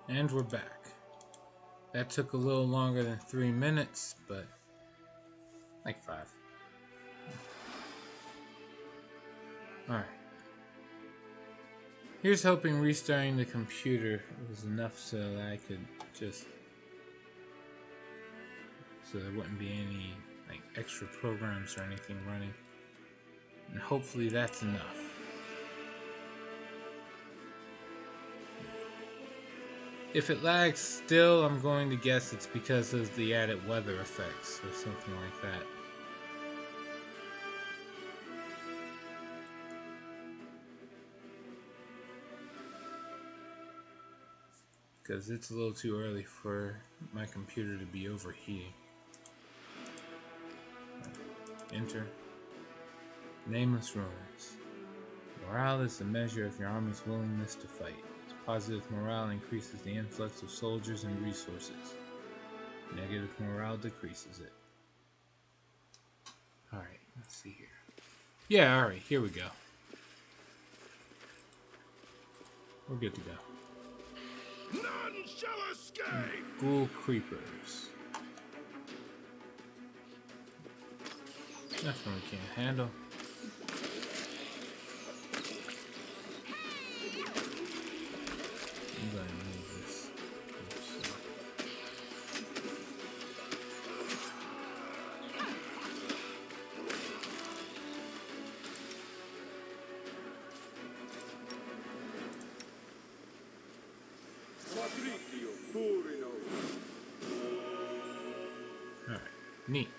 And we're back. That took a little longer than 3 minutes, but like 5. Alright. Here's hoping restarting the computer was enough so that I could just... so there wouldn't be any like extra programs or anything running. And hopefully that's enough. If it lags still, I'm going to guess it's because of the added weather effects or something like that. Because it's a little too early for my computer to be overheating. Enter. Nameless ruins. Morale is the measure of your army's willingness to fight. Positive morale increases the influx of soldiers and resources. Negative morale decreases it. Alright, let's see here. Yeah, alright, here we go. We're good to go. None shall escape! Ghoul creepers. Nothing we can't handle. I'm gonna move this. Alright, neat.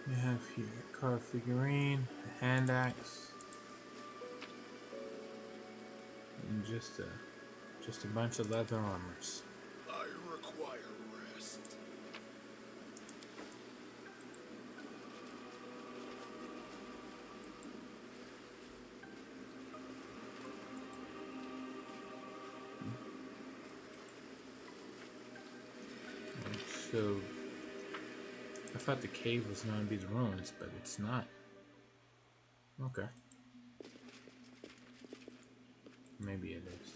We have here a car figurine, a hand axe, and just a bunch of leather armors. I require rest. So I thought the cave was going to be the ruins, but it's not. Okay. Maybe it is.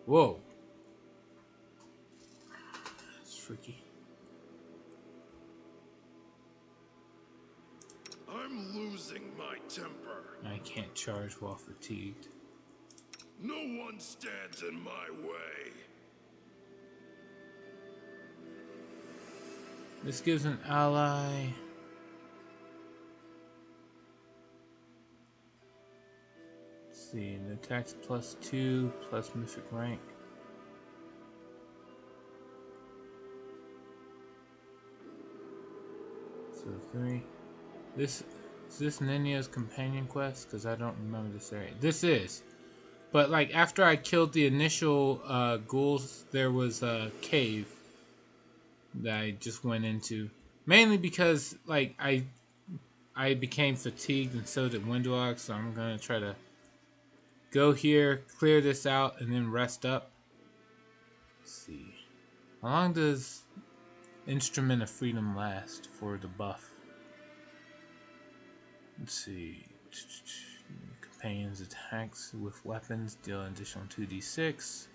Whoa. That's freaky. I'm losing my temper. I can't charge while fatigued. No one stands in my way. This gives an ally... Let's see, the attacks +2 plus mythic rank. So 3. Is this Ninya's companion quest? Because I don't remember this area. This is. But like after I killed the initial ghouls, there was a cave that I just went into. Mainly because like I became fatigued and so did Windwalk, so I'm gonna try to go here, clear this out, and then rest up. Let's see. How long does Instrument of Freedom last for the buff? Let's see. Companions attacks with weapons deal an additional 2d6.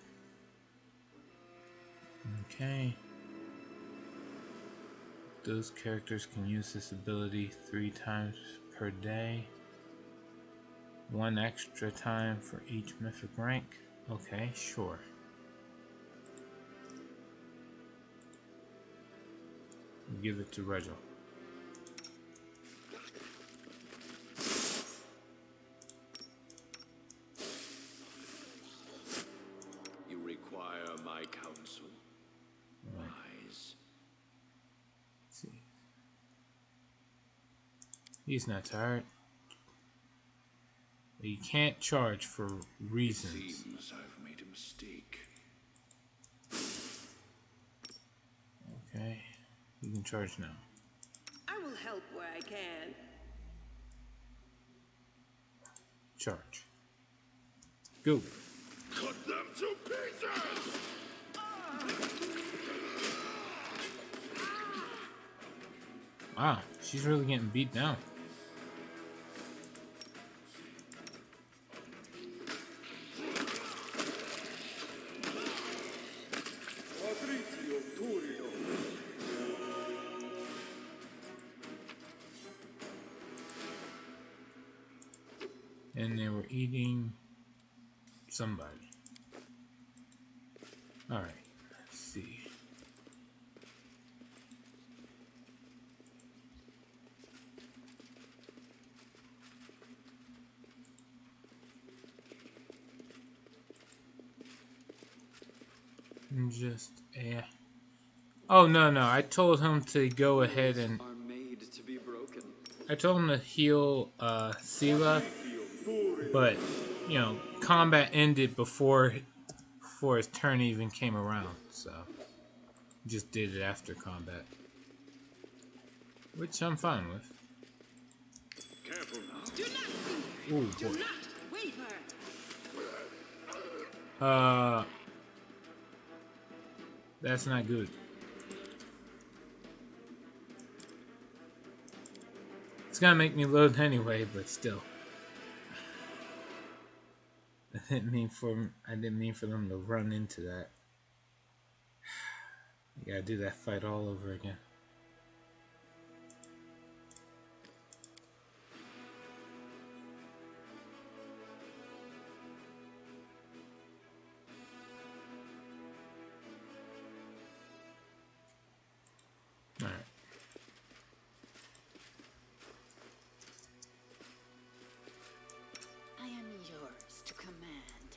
Okay. Those characters can use this ability 3 times per day. 1 extra time for each mythic rank. Okay, sure. Give it to Regil. You require my counsel. Right. Wise. Let's see. He's not tired. You can't charge for reasons. Seems I've made a mistake. Okay, you can charge now. I will help where I can. Charge. Go. Cut them to pieces! Wow, she's really getting beat down. And they were eating somebody. Alright, let's see. Just oh no, I told him to go ahead and Are made to be broken. I told him to heal Sela, but you know, combat ended before his turn even came around, so he just did it after combat. Which I'm fine with. Careful now. Do not fear. Ooh, Do boy. not waver. That's not good. It's gonna make me load anyway, but still. I didn't mean for them to run into that. You gotta do that fight all over again. Alright. I am yours to command.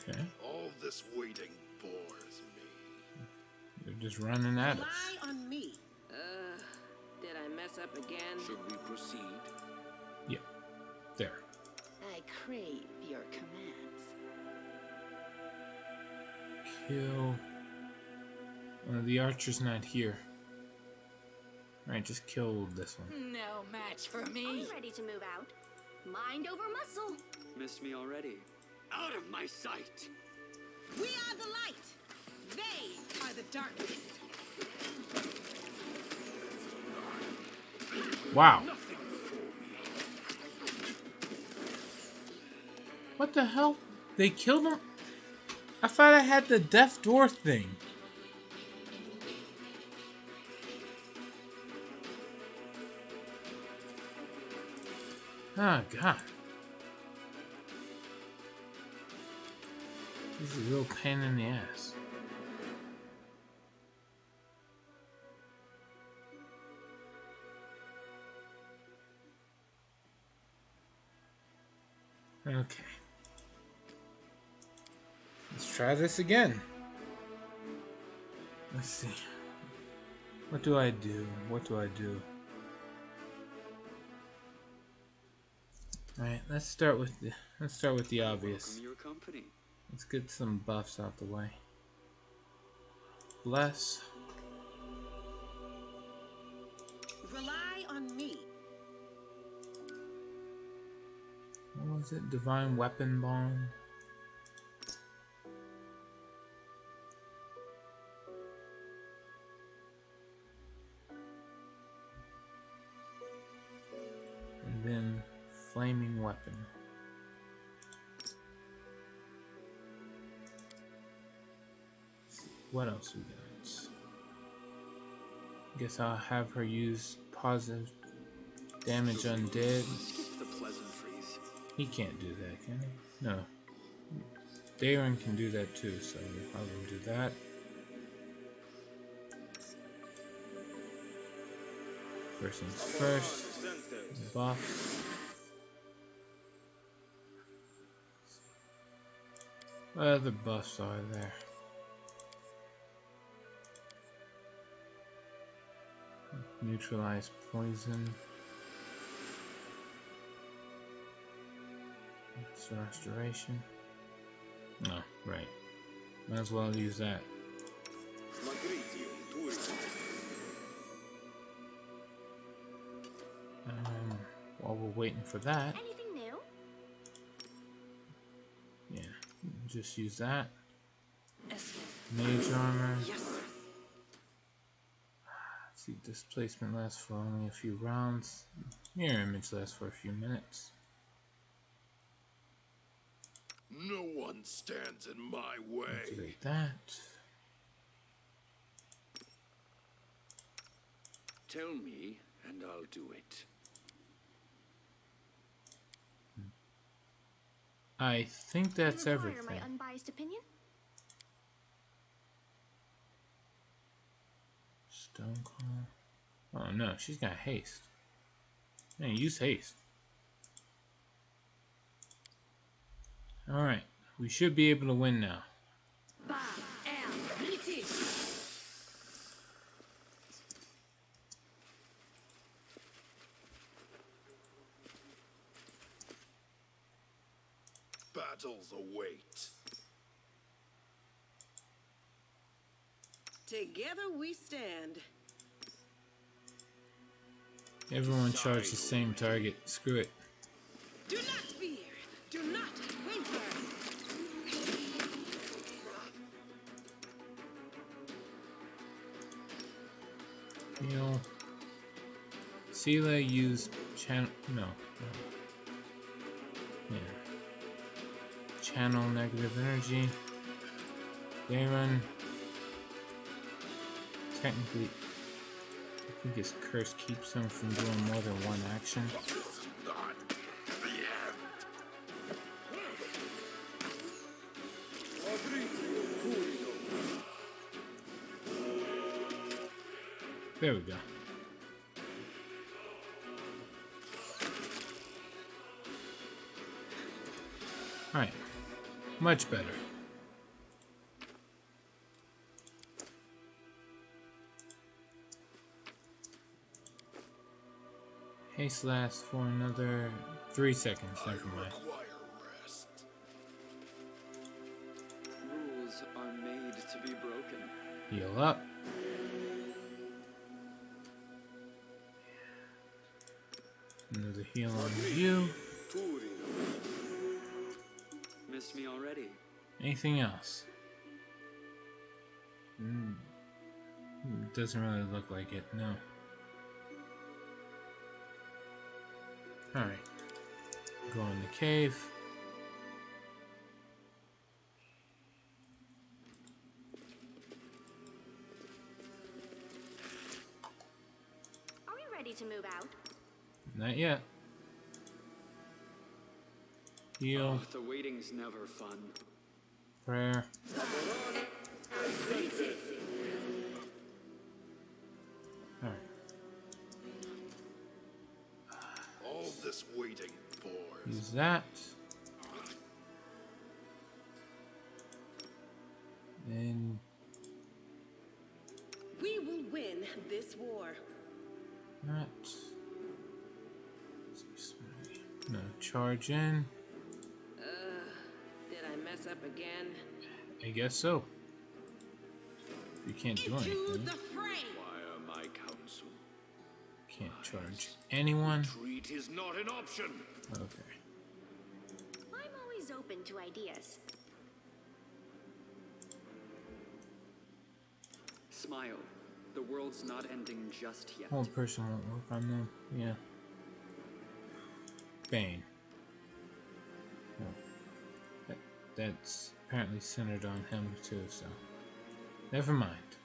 Okay. All this waiting bores me. They're just running at us. Rely on me. Did I mess up again? Should we proceed? Yep. There. I crave your commands. Kill. The archer's not here. Alright, just kill this one. No match for Are me. you ready to move out? Mind over muscle. Missed me already. Out of my sight! We are the light. They are the darkness. Wow. What the hell? They killed him? I thought I had the death door thing. Oh, God. This is a real pain in the ass. Okay. Let's try this again. Let's see. What do I do? What do I do? Alright, let's start with the obvious. Welcome your company. Let's get some buffs out the way. Bless. Rely on me. What was it? Divine Weapon Bomb. And then Flaming Weapon. What else we got? Guess I'll have her use positive damage undead. Skip the pleasantries. He can't do that, can he? No. Darren can do that too, so I will do that. First things first. Buff. What other buffs are there? Neutralize poison. That's restoration. Oh, right. Might as well use that. While we're waiting for that, Anything new? yeah, just use that. Yes. Mage armor. Yes. Let's see, displacement lasts for only a few rounds. Mirror image lasts for a few minutes. No one stands in my way. Activate that. Tell me, and I'll do it. I think that's You require everything. my unbiased opinion? Stone Cold. Oh no, she's got haste. Man, use haste. Alright, we should be able to win now. Battles await. Together we stand. Everyone charge the same target. Screw it. Do not fear. Do not waver. Heal. Sela used channel. No. Yeah. Channel negative energy. Bayron. Technically, I think his curse keeps him from doing more than one action. Not the end. There we go. Alright. Much better. Haste lasts for another 3 seconds. Never mind. Require rest. Rules are made to be broken. Heal up. Another heal on you. Missed me already. Anything else? Doesn't really look like it, no. Alright. Go in the cave. Are we ready to move out? Not yet. Heal. Oh, the waiting's never fun. Prayer. Alright. All this waiting for. Use that. And We will win this war. that. No, charge in. Did I mess up again? I guess so. You can't do Into anything. the fray. Require my counsel. Can't charge anyone. Retreat is not an option. Okay. I'm always open to ideas. Smile. The world's not ending just yet. One person won't work on them. Yeah. Bane. Oh. That's apparently centered on him too, so. Never mind.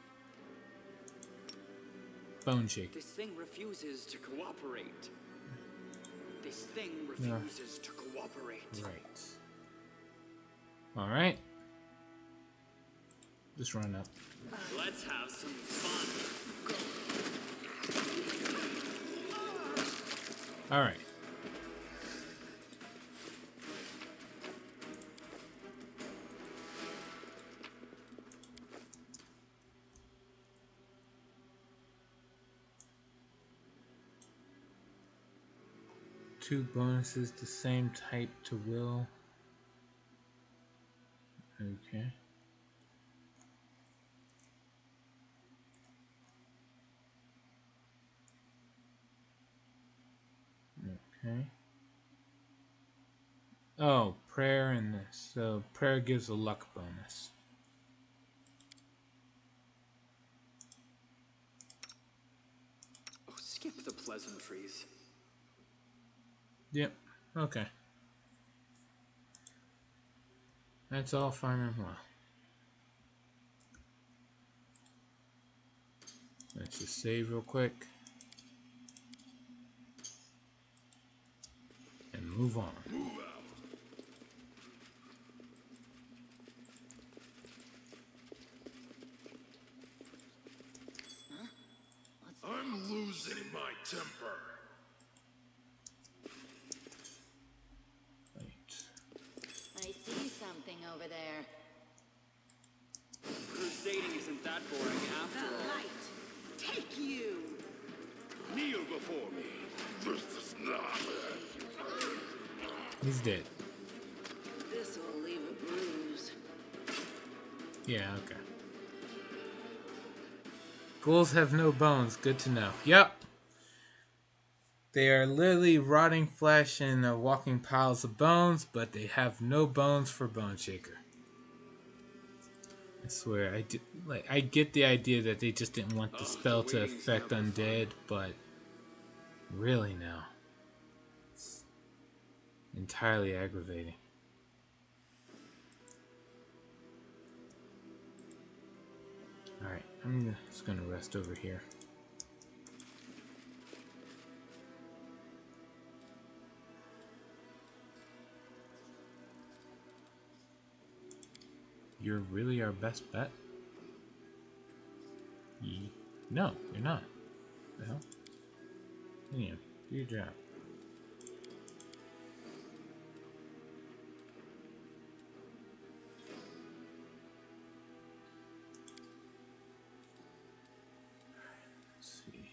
Bone Shake. This thing refuses to cooperate. This thing refuses to cooperate. Right. Alright. Just run up. Let's have some fun. Alright. Two bonuses, the same type to will. Okay. Okay. Oh, prayer and this. So prayer gives a luck bonus. Oh, skip the pleasantries. Yep. Okay. That's all fine and well. Let's just save real quick. And move on. Move out. temper. Wait. I see something over there. Crusading isn't that boring after The all. light. Take you. Kneel before me. This is not. He's dead. This will leave a bruise. Yeah, okay. Ghouls have no bones. Good to know. Yep. They are literally rotting flesh and walking piles of bones, but they have no bones for Bone Shaker. I swear, I get the idea that they just didn't want the spell to waiting's affect never undead, but really now, it's entirely aggravating. All right, I'm just gonna rest over here. You're really our best bet? No, you're not. The hell? Anyway, do your job. Let's see.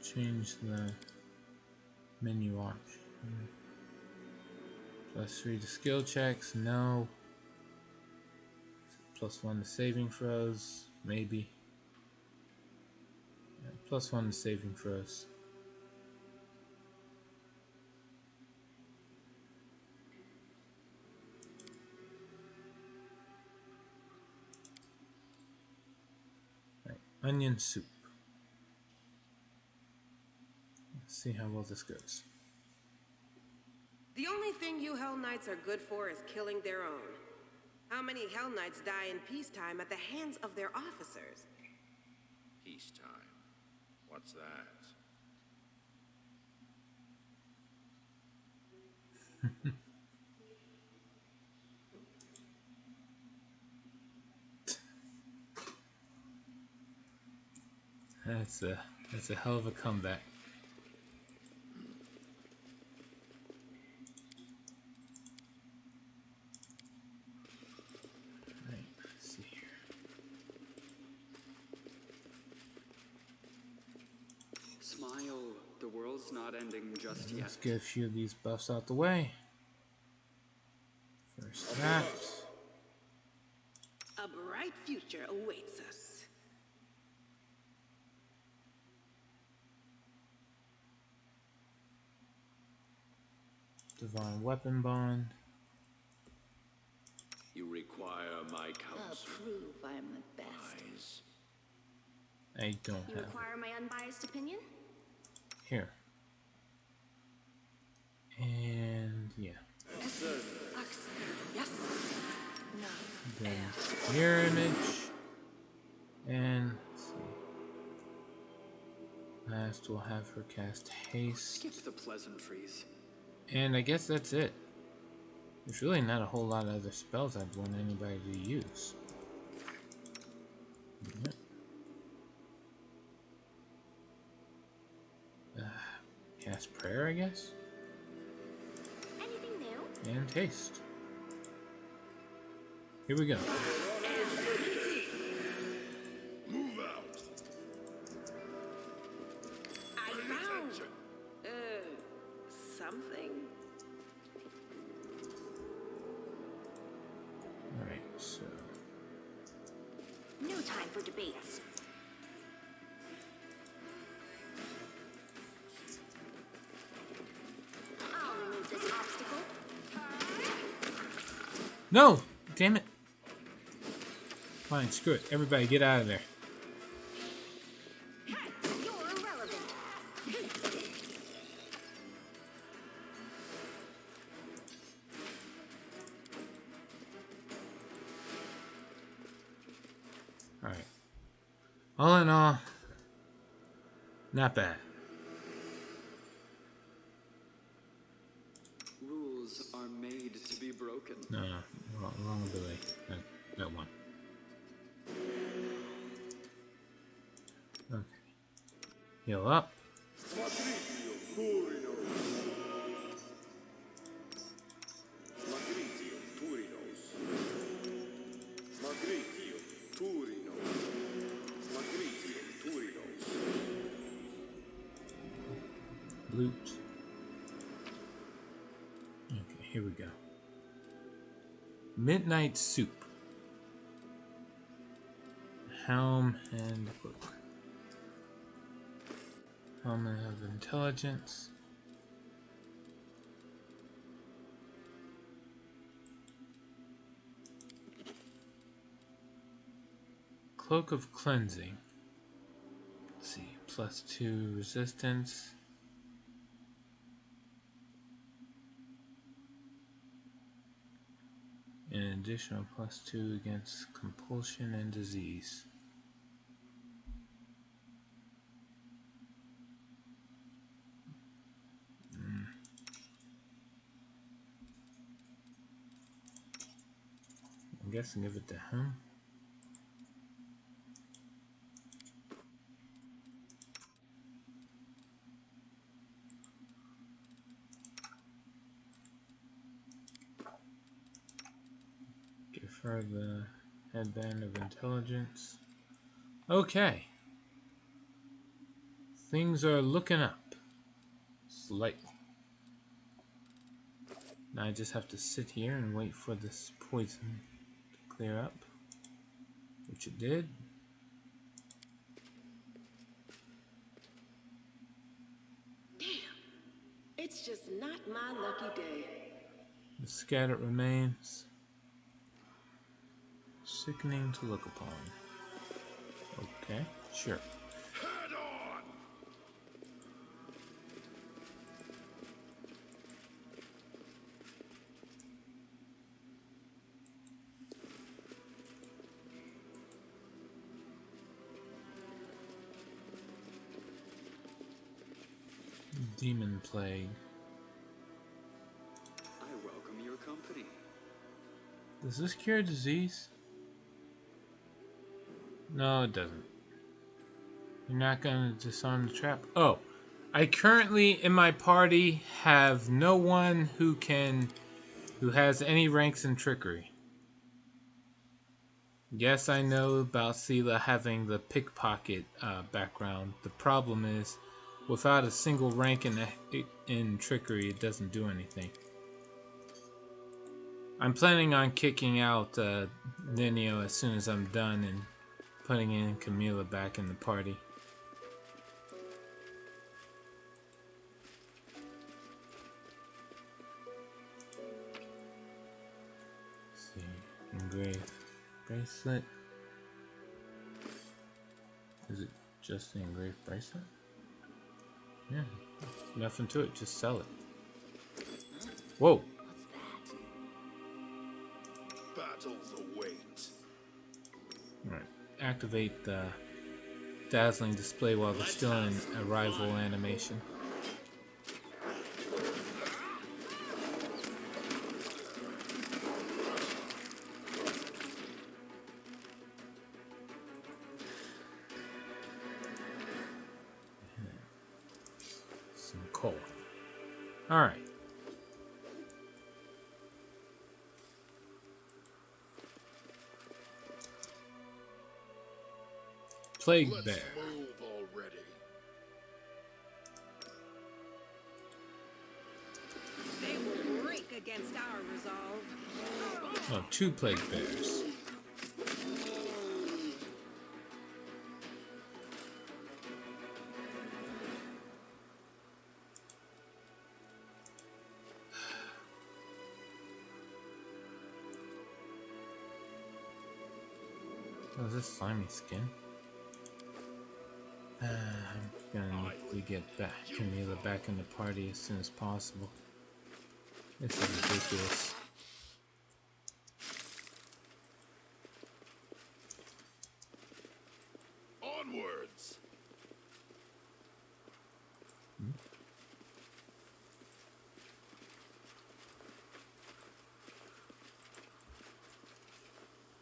Change the menu option. +3 to skill checks, no. +1 to saving throws, maybe. Yeah, +1 to saving throws. Right, onion soup. See how well this goes. The only thing you Hell Knights are good for is killing their own. How many Hell Knights die in peacetime at the hands of their officers? Peacetime. What's that? That's a hell of a comeback. Right, let's see here. Smile, the world's not ending just yet. Let's get a few of these buffs out the way. First that. A bright future awaits us. Divine Weapon Bond. You require my I'll counsel. prove I'm the best. Eyes. I don't You have it. require my unbiased opinion? Here. And yeah. Yes. Then mirror image. And let's see. Last we'll have her cast haste. Skip the pleasantries. And I guess that's it. There's really not a whole lot of other spells I'd want anybody to use. Yep. Cast prayer, I guess? Anything new? And haste. Here we go. Move out. I Pay found attention. something. Alright, so. No time for debates. I'll remove this obstacle. No! Damn it! Fine, screw it. Everybody get out of there. You're irrelevant. All in all, not bad. Rules are made to be broken. No, wrong ability. That one. Okay. Heal up. Magritio Turinos. Magritio Turinos. Magritio Turinos. Magritio Turinos. Loot. Okay, here we go. Midnight Soup. Helm and book. Helmet of Intelligence. Cloak of Cleansing. Let's see, +2 resistance. An additional +2 against compulsion and disease. I guess I'll give it to him. Give her the headband of intelligence. Okay. Things are looking up. Slightly. Now I just have to sit here and wait for this poison to clear up. Which it did. It's just not my lucky day. The scattered remains. Sickening to look upon. Okay, sure. Head on! Demon plague. I welcome your company. Does this cure disease? No, it doesn't. You're not gonna disarm the trap? Oh, I currently in my party have no one who has any ranks in trickery. Yes, I know about Sela having the pickpocket background. The problem is, without a single rank in trickery, it doesn't do anything. I'm planning on kicking out Nenio as soon as I'm done and putting in Camilla back in the party. Let's see, engraved bracelet. Is it just the engraved bracelet? Yeah, nothing to it, just sell it. Whoa! Battles await. Alright, activate the dazzling display while they're still in arrival animation. Some coal. Alright. Plague Let's Bear. move already. They will break against our resolve. Oh, 2 Plague Bears. Oh, is this slimy skin? I'm gonna need to get back Camilla back in the party as soon as possible. This is ridiculous. Onward!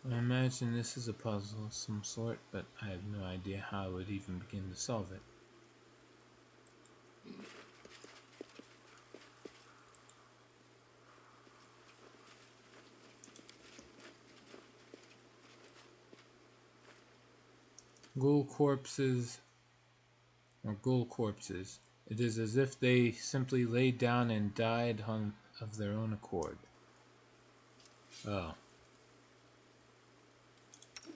I imagine this is a puzzle of some sort, but I have no idea how I would even begin to solve it. Ghoul corpses, or ghoul corpses. It is as if they simply laid down and died of their own accord. Oh,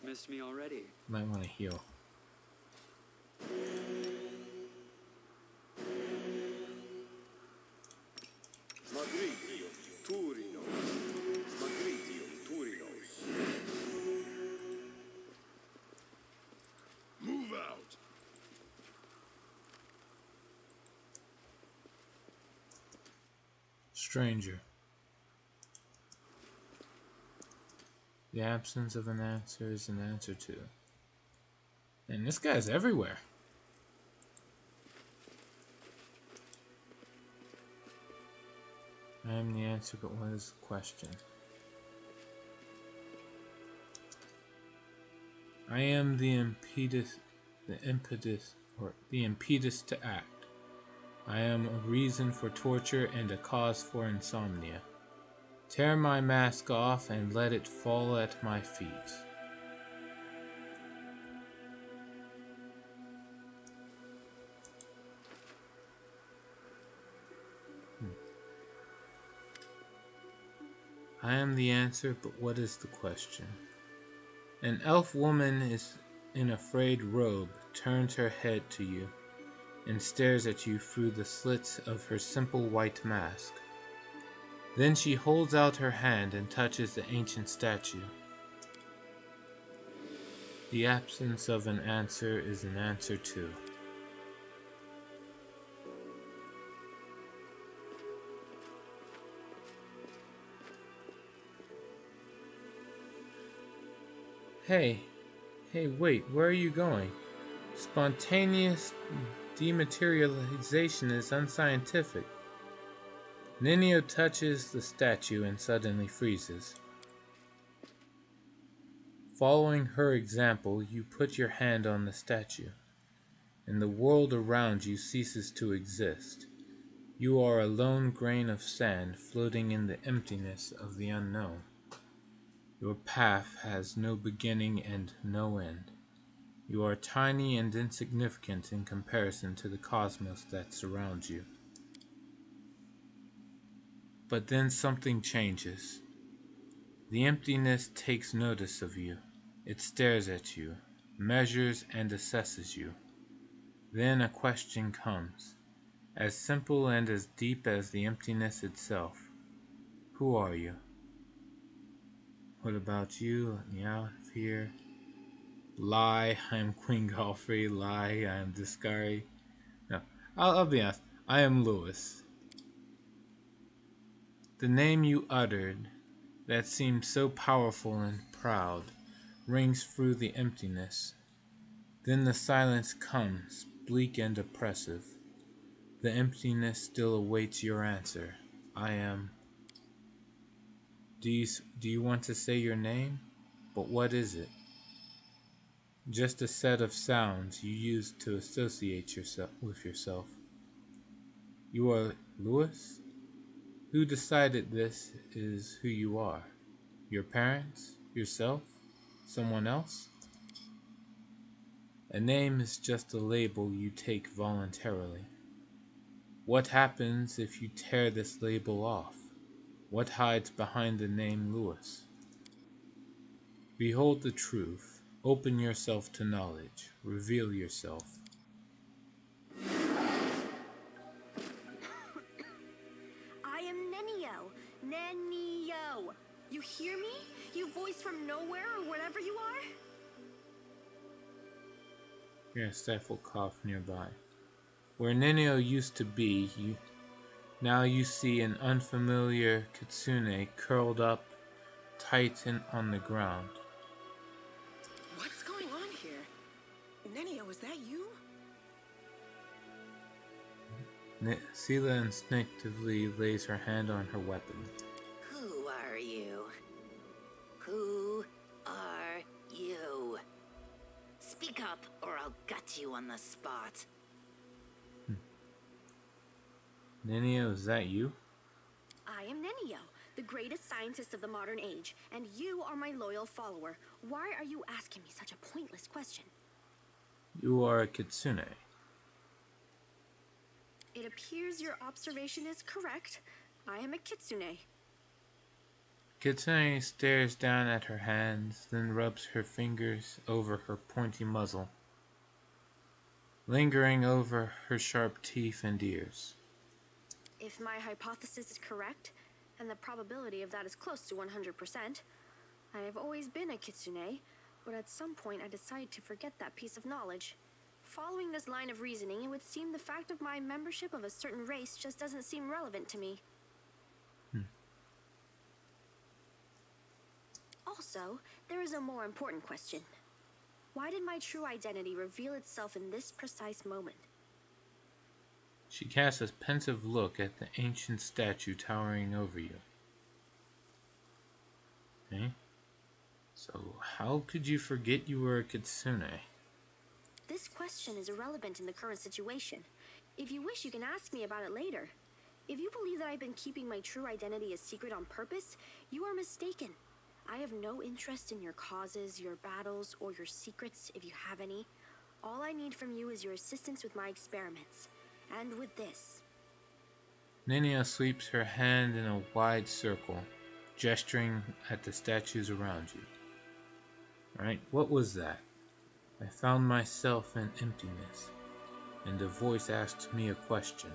Missed me already. might want to heal. Magritium Turinos. Magritium Turinos. Move out. Stranger. The absence of an answer is an answer too. And this guy's everywhere. I am the answer, but what is the question? I am the impetus to act. I am a reason for torture and a cause for insomnia. Tear my mask off and let it fall at my feet. I am the answer, but what is the question? An elf woman is in a frayed robe turns her head to you and stares at you through the slits of her simple white mask. Then she holds out her hand and touches the ancient statue. The absence of an answer is an answer too. Hey, wait, where are you going? Spontaneous dematerialization is unscientific. Nenio touches the statue and suddenly freezes. Following her example, you put your hand on the statue, and the world around you ceases to exist. You are a lone grain of sand floating in the emptiness of the unknown. Your path has no beginning and no end. You are tiny and insignificant in comparison to the cosmos that surrounds you. But then something changes. The emptiness takes notice of you. It stares at you, measures and assesses you. Then a question comes, as simple and as deep as the emptiness itself. Who are you? What about you? Let me out of here. Lie, I am Queen Galfrey. Lie, I am Discari. No, I'll be honest. I am Lewis. The name you uttered, that seemed so powerful and proud, rings through the emptiness. Then the silence comes, bleak and oppressive. The emptiness still awaits your answer. I am... Do you want to say your name? But what is it? Just a set of sounds you use to associate yourself with yourself. You are Lewis? Who decided this is who you are? Your parents? Yourself? Someone else? A name is just a label you take voluntarily. What happens if you tear this label off? What hides behind the name Lewis? Behold the truth. Open yourself to knowledge. Reveal yourself. I am Nenio. Nenio. You hear me? You voice from nowhere or wherever you are? Hear a stifled cough nearby. Where Nenio used to be, now you see an unfamiliar kitsune curled up tight on the ground. What's going on here? Nenio, is that you? Sela instinctively lays her hand on her weapon. Who are you? Who are got you on the spot. Nenio, is that you? I am Nenio, the greatest scientist of the modern age, and you are my loyal follower. Why are you asking me such a pointless question? You are a kitsune. It appears your observation is correct. I am a kitsune. Kitsune stares down at her hands, then rubs her fingers over her pointy muzzle, lingering over her sharp teeth and ears. If my hypothesis is correct, and the probability of that is close to 100%, I have always been a kitsune, but at some point I decided to forget that piece of knowledge. Following this line of reasoning, it would seem the fact of my membership of a certain race just doesn't seem relevant to me. Also, there is a more important question. Why did my true identity reveal itself in this precise moment? She casts a pensive look at the ancient statue towering over you. Okay. So, how could you forget you were a kitsune? This question is irrelevant in the current situation. If you wish, you can ask me about it later. If you believe that I've been keeping my true identity a secret on purpose, you are mistaken. I have no interest in your causes, your battles, or your secrets, if you have any. All I need from you is your assistance with my experiments. And with this. Nenio sweeps her hand in a wide circle, gesturing at the statues around you. Alright, what was that? I found myself in emptiness, and a voice asked me a question.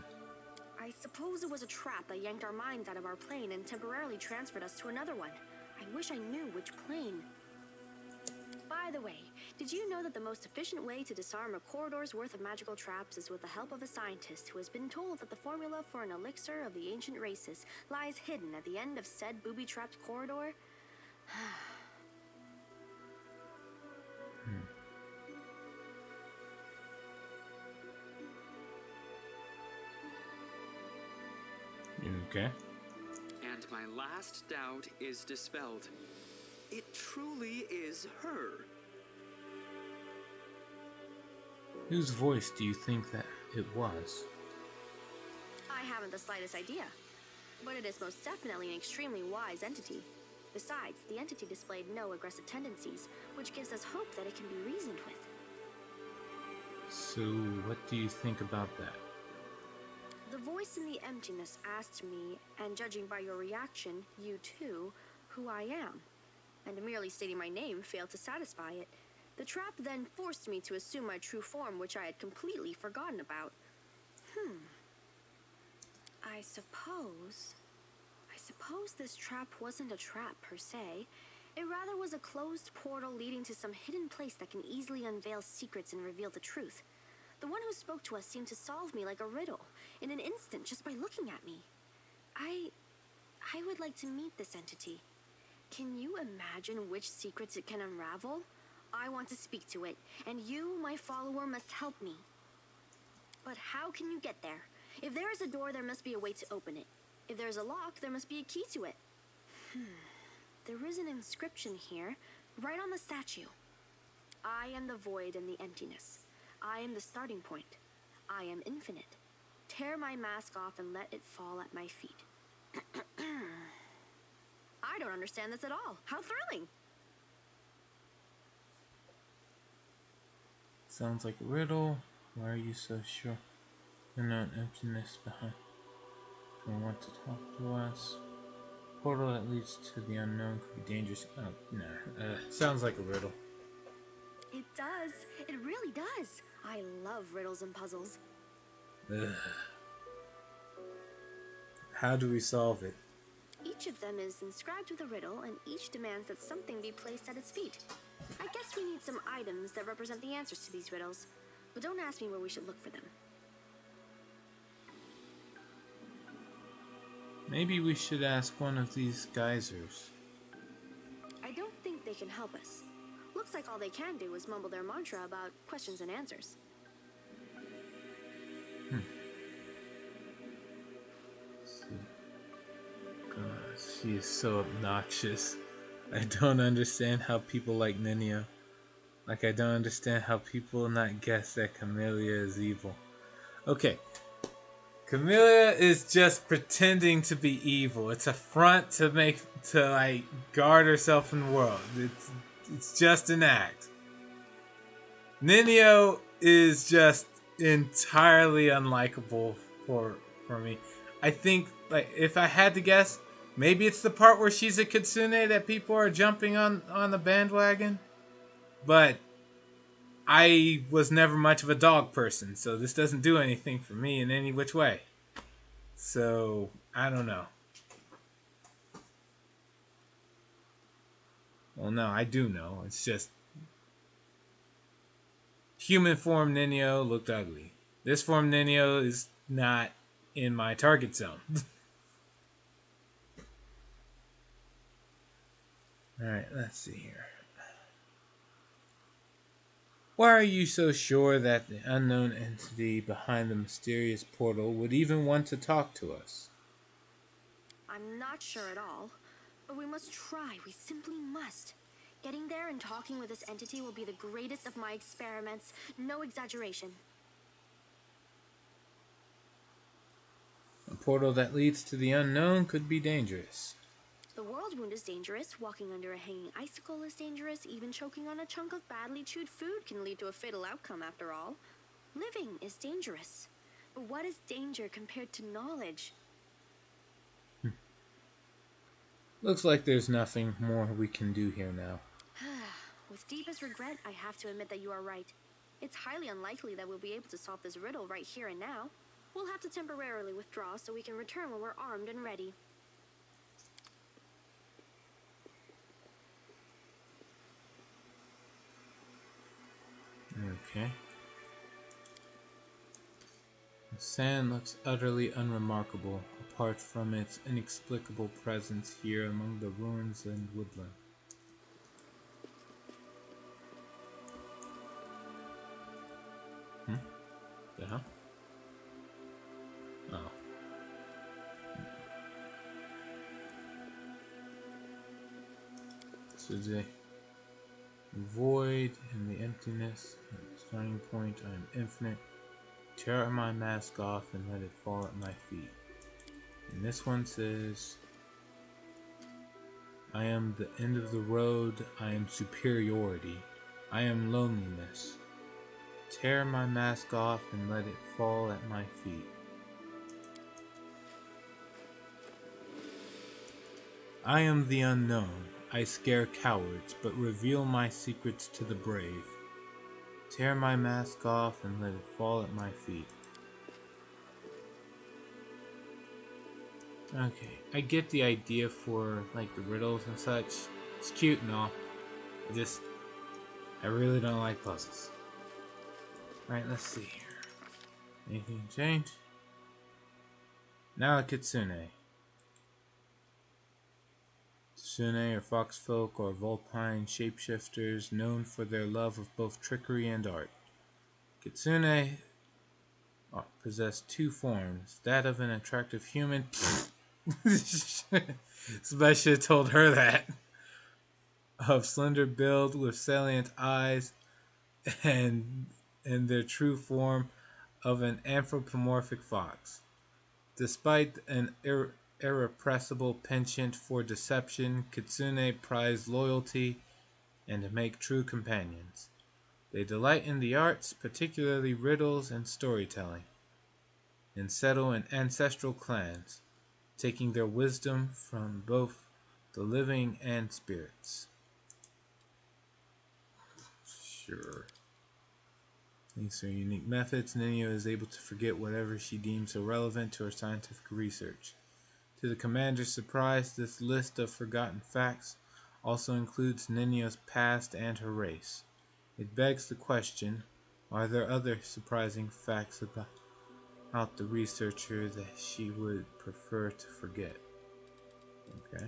I suppose it was a trap that yanked our minds out of our plane and temporarily transferred us to another one. I wish I knew which plane. By the way, did you know that the most efficient way to disarm a corridor's worth of magical traps is with the help of a scientist who has been told that the formula for an elixir of the ancient races lies hidden at the end of said booby-trapped corridor? Okay. And my last doubt is dispelled. It truly is her. Whose voice do you think that it was? I haven't the slightest idea, but it is most definitely an extremely wise entity. Besides, the entity displayed no aggressive tendencies, which gives us hope that it can be reasoned with. So, what do you think about that? The voice in the emptiness asked me, and judging by your reaction, you too, who I am. And merely stating my name failed to satisfy it. The trap then forced me to assume my true form, which I had completely forgotten about. I suppose this trap wasn't a trap per se. It rather was a closed portal leading to some hidden place that can easily unveil secrets and reveal the truth. The one who spoke to us seemed to solve me like a riddle, in an instant, just by looking at me. I would like to meet this entity. Can you imagine which secrets it can unravel? I want to speak to it, and you, my follower, must help me. But how can you get there? If there is a door, there must be a way to open it. If there's a lock, there must be a key to it. There is an inscription here, right on the statue. I am the void and the emptiness. I am the starting point. I am infinite. Tear my mask off and let it fall at my feet. I don't understand this at all. How thrilling! Sounds like a riddle. Why are you so sure? There's no emptiness behind. Don't want to talk to us. Portal that leads to the unknown could be dangerous. Oh, nah. Sounds like a riddle. It does. It really does. I love riddles and puzzles. Ugh. How do we solve it? Each of them is inscribed with a riddle, and each demands that something be placed at its feet. I guess we need some items that represent the answers to these riddles, but don't ask me where we should look for them. Maybe we should ask one of these geysers. I don't think they can help us. Looks like all they can do is mumble their mantra about questions and answers. God, she is so obnoxious. I don't understand how people like Nenio Like I don't understand how people not guess that Camellia is evil. Okay. Camellia is just pretending to be evil. It's a front to like guard herself in the world. It's just an act. Nenio is just entirely unlikable for me. I think like if I had to guess, maybe it's the part where she's a kitsune that people are jumping on the bandwagon. But I was never much of a dog person, so this doesn't do anything for me in any which way. So I don't know. Well, no, I do know. It's just human form Nenio looked ugly. This form Nenio is not in my target zone. Alright, let's see here. Why are you so sure that the unknown entity behind the mysterious portal would even want to talk to us? I'm not sure at all, but we must try. We simply must. Getting there and talking with this entity will be the greatest of my experiments. No exaggeration. A portal that leads to the unknown could be dangerous. The world wound is dangerous. Walking under a hanging icicle is dangerous. Even choking on a chunk of badly chewed food can lead to a fatal outcome after all. Living is dangerous. But what is danger compared to knowledge? Looks like there's nothing more we can do here now. With deepest regret, I have to admit that you are right. It's highly unlikely that we'll be able to solve this riddle right here and now. We'll have to temporarily withdraw so we can return when we're armed and ready. Okay. The sand looks utterly unremarkable, apart from its inexplicable presence here among the ruins and woodland. Yeah? Oh. This is a void in the emptiness. At the starting point, I am infinite. Tear my mask off and let it fall at my feet. And this one says, I am the end of the road. I am superiority. I am loneliness. Tear my mask off and let it fall at my feet. I am the unknown. I scare cowards, but reveal my secrets to the brave. Tear my mask off and let it fall at my feet. Okay, I get the idea for like the riddles and such. It's cute and all. I really don't like puzzles. Alright, let's see here. Anything change? Now a kitsune. Kitsune are foxfolk or vulpine shapeshifters known for their love of both trickery and art. Kitsune possess two forms, that of an attractive human. Somebody should have told her that. Of slender build with salient eyes, and their true form of an anthropomorphic fox. Despite an irrepressible penchant for deception, kitsune prize loyalty and make true companions. They delight in the arts, particularly riddles and storytelling, and settle in ancestral clans, taking their wisdom from both the living and spirits. Sure. Thanks to her unique methods, Nenio is able to forget whatever she deems irrelevant to her scientific research. To the commander's surprise, this list of forgotten facts also includes Nenio's past and her race. It begs the question, are there other surprising facts about the researcher that she would prefer to forget? Okay.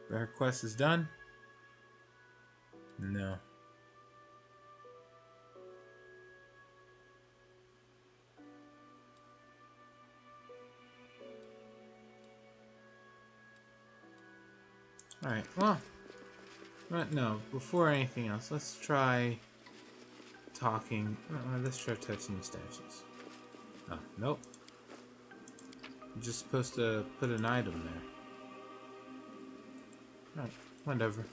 Her quest is done? No. Alright, well, But no, before anything else, let's try talking. Let's try touching the statues. Oh, nope. You're just supposed to put an item there. Alright, whatever.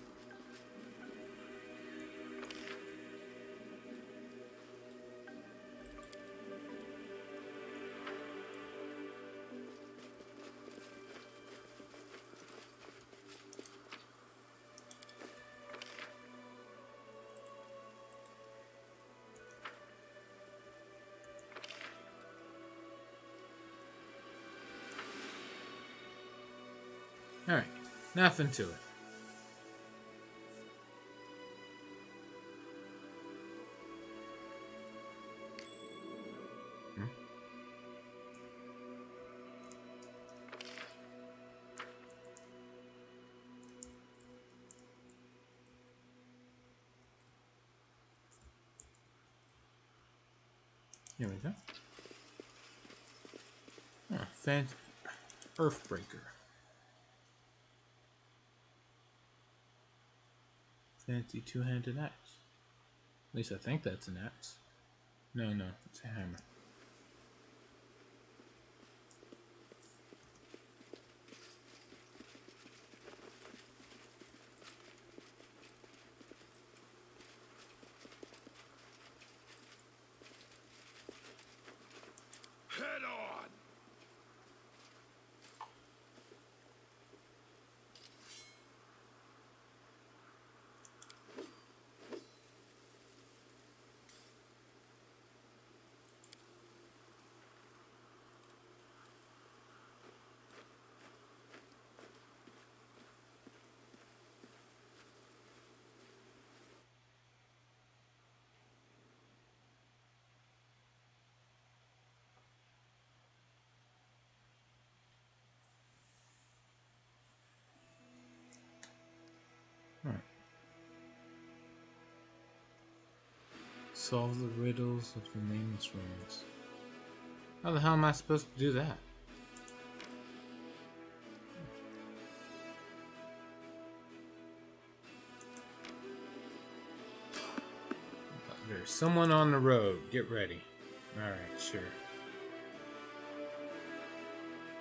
Alright, nothing to it. Here we go. Earthbreaker. Fancy two-handed axe. At least I think that's an axe. No, it's a hammer. Head on! Alright. Solve the riddles of the nameless ruins. How the hell am I supposed to do that? There's someone on the road. Get ready. Alright, sure.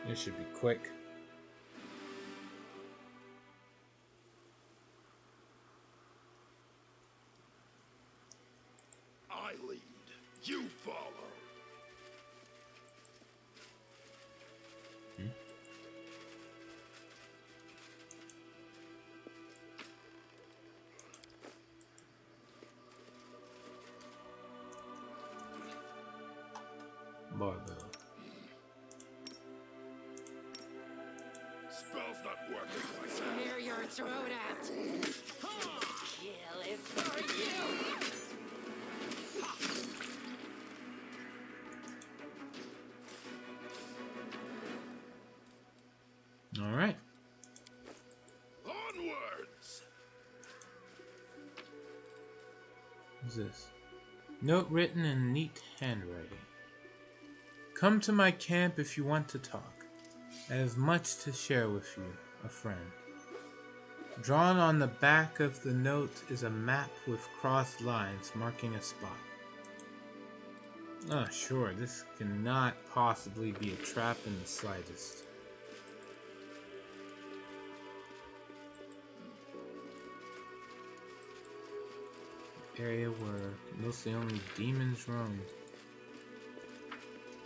This should be quick. I lead. You follow. Barbell. Spell's not working, my son. Clear your throat out. Kill is for you. Alright. Onwards! What's this? Note written in neat handwriting. Come to my camp if you want to talk. I have much to share with you, a friend. Drawn on the back of the note is a map with crossed lines marking a spot. Oh, sure, this cannot possibly be a trap in the slightest. Area where mostly only demons roam.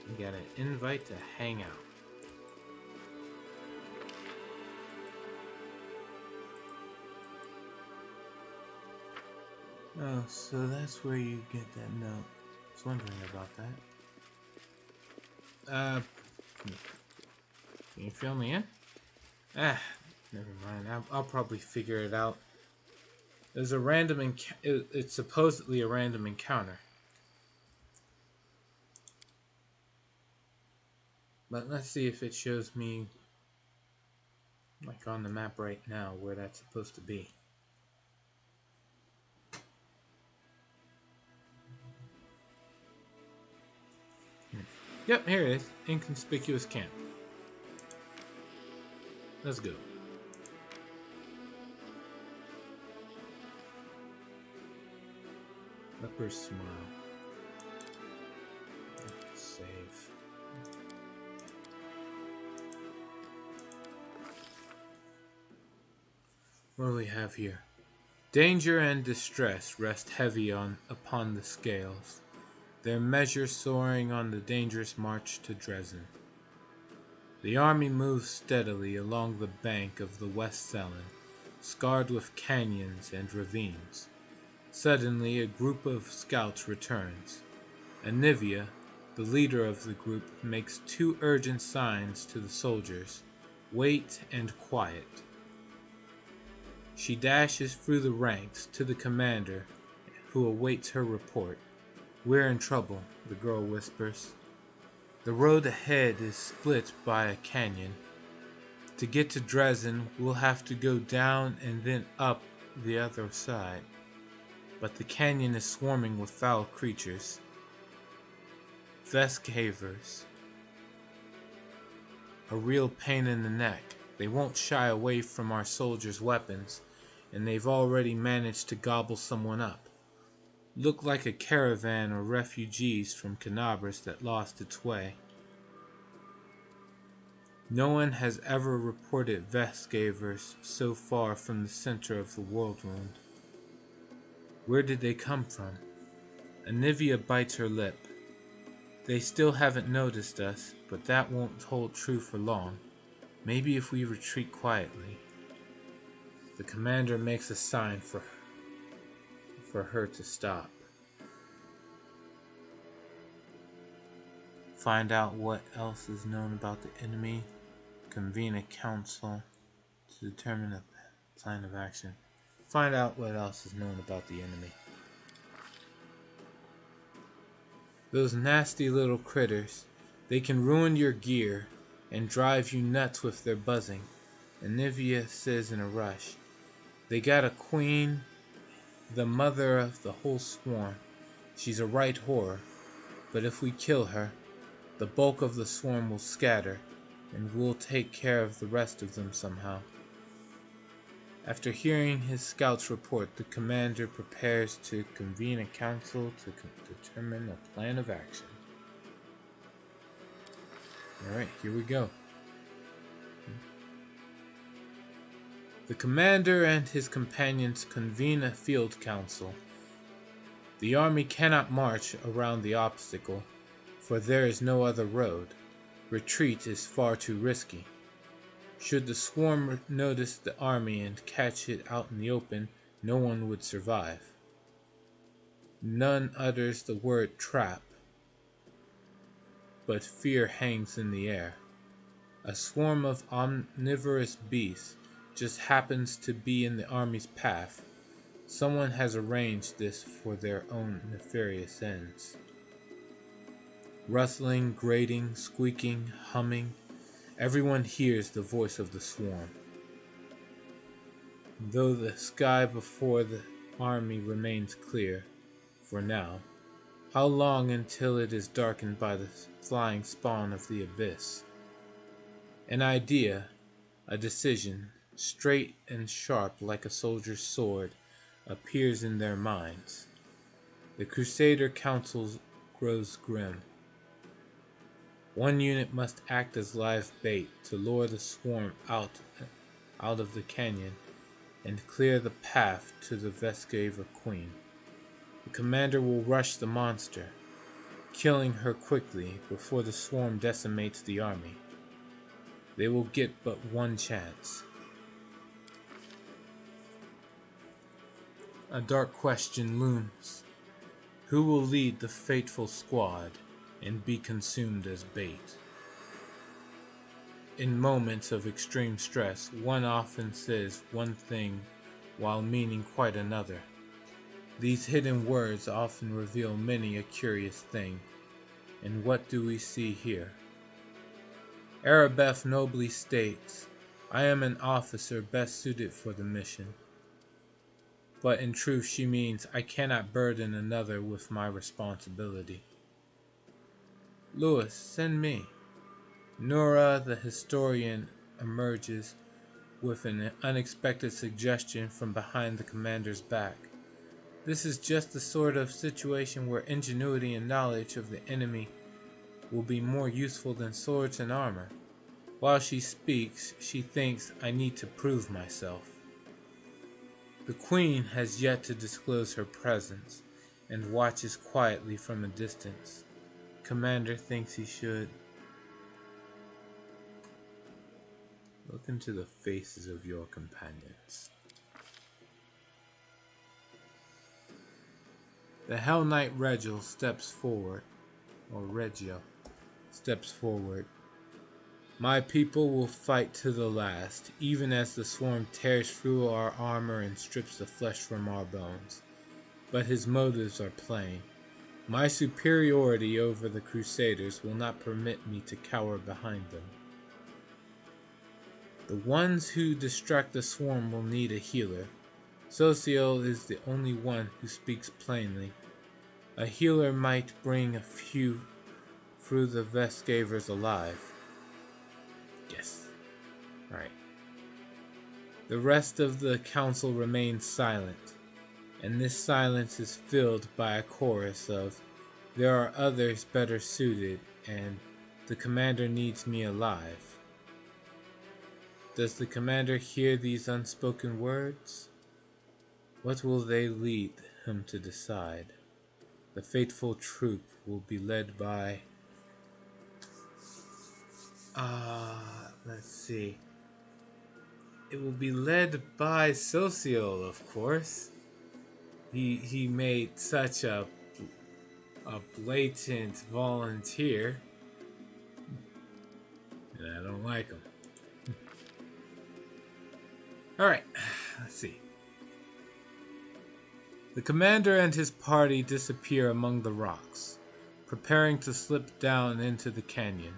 You got an invite to hang out. Oh, so that's where you get that note. I was wondering about that. Can you fill me in? Never mind. I'll probably figure it out. There's a random it's supposedly a random encounter. But let's see if it shows me, like on the map right now, where that's supposed to be. Yep, here it is. Inconspicuous camp. Let's go. Leper's smile. Save. What do we have here? Danger and distress rest heavy upon the scales, their measure soaring on the dangerous march to Dresden. The army moves steadily along the bank of the West Selen, scarred with canyons and ravines. Suddenly, a group of scouts returns. Anivia, the leader of the group, makes two urgent signs to the soldiers: wait and quiet. She dashes through the ranks to the commander, who awaits her report. "We're in trouble," the girl whispers. "The road ahead is split by a canyon. To get to Dresden, we'll have to go down and then up the other side. But the canyon is swarming with foul creatures. Vestgavers. A real pain in the neck. They won't shy away from our soldiers' weapons, and they've already managed to gobble someone up. Look like a caravan of refugees from Canabras that lost its way. No one has ever reported Vestgavers so far from the center of the Worldwound. Where did they come from?" Anivia bites her lip. "They still haven't noticed us, but that won't hold true for long. Maybe if we retreat quietly." The commander makes a sign for her to stop. Find out what else is known about the enemy. Convene a council to determine a plan of action. Find out what else is known about the enemy. Those nasty little critters, they can ruin your gear and drive you nuts with their buzzing, Anivia says in a rush. "They got a queen, the mother of the whole swarm. She's a right horror, but if we kill her, the bulk of the swarm will scatter, and we'll take care of the rest of them somehow." After hearing his scout's report, the commander prepares to convene a council to determine a plan of action. Alright, here we go. The commander and his companions convene a field council. The army cannot march around the obstacle, for there is no other road. Retreat is far too risky. Should the swarm notice the army and catch it out in the open, no one would survive. None utters the word trap, but fear hangs in the air. A swarm of omnivorous beasts just happens to be in the army's path. Someone has arranged this for their own nefarious ends. Rustling, grating, squeaking, humming, everyone hears the voice of the swarm. Though the sky before the army remains clear, for now, how long until it is darkened by the flying spawn of the abyss? An idea, a decision, straight and sharp like a soldier's sword, appears in their minds. The Crusader council grows grim. One unit must act as live bait to lure the swarm out of the canyon and clear the path to the Vestgaver Queen. The commander will rush the monster, killing her quickly before the swarm decimates the army. They will get but one chance. A dark question looms. Who will lead the fateful squad and be consumed as bait? In moments of extreme stress, one often says one thing while meaning quite another. These hidden words often reveal many a curious thing. And what do we see here? Arabeth nobly states, "I am an officer best suited for the mission." But in truth she means, "I cannot burden another with my responsibility." "Louis, send me." Nora, the historian, emerges with an unexpected suggestion from behind the commander's back. This is just the sort of situation where ingenuity and knowledge of the enemy will be more useful than swords and armor. While she speaks, she thinks I need to prove myself. The queen has yet to disclose her presence and watches quietly from a distance. Commander thinks he should. Look into the faces of your companions. The Hell Knight Reggio steps forward. My people will fight to the last, even as the swarm tears through our armor and strips the flesh from our bones. But his motives are plain. My superiority over the Crusaders will not permit me to cower behind them. The ones who distract the swarm will need a healer. Sociol is the only one who speaks plainly. A healer might bring a few through the Vescavers alive. Yes. Alright. The rest of the council remains silent, and this silence is filled by a chorus of, "There are others better suited," and "The commander needs me alive." Does the commander hear these unspoken words? What will they lead him to decide? The fateful troop will be led by... let's see. It will be led by Sociol, of course. He made such a blatant volunteer, and I don't like him. Alright, let's see. The commander and his party disappear among the rocks, preparing to slip down into the canyon,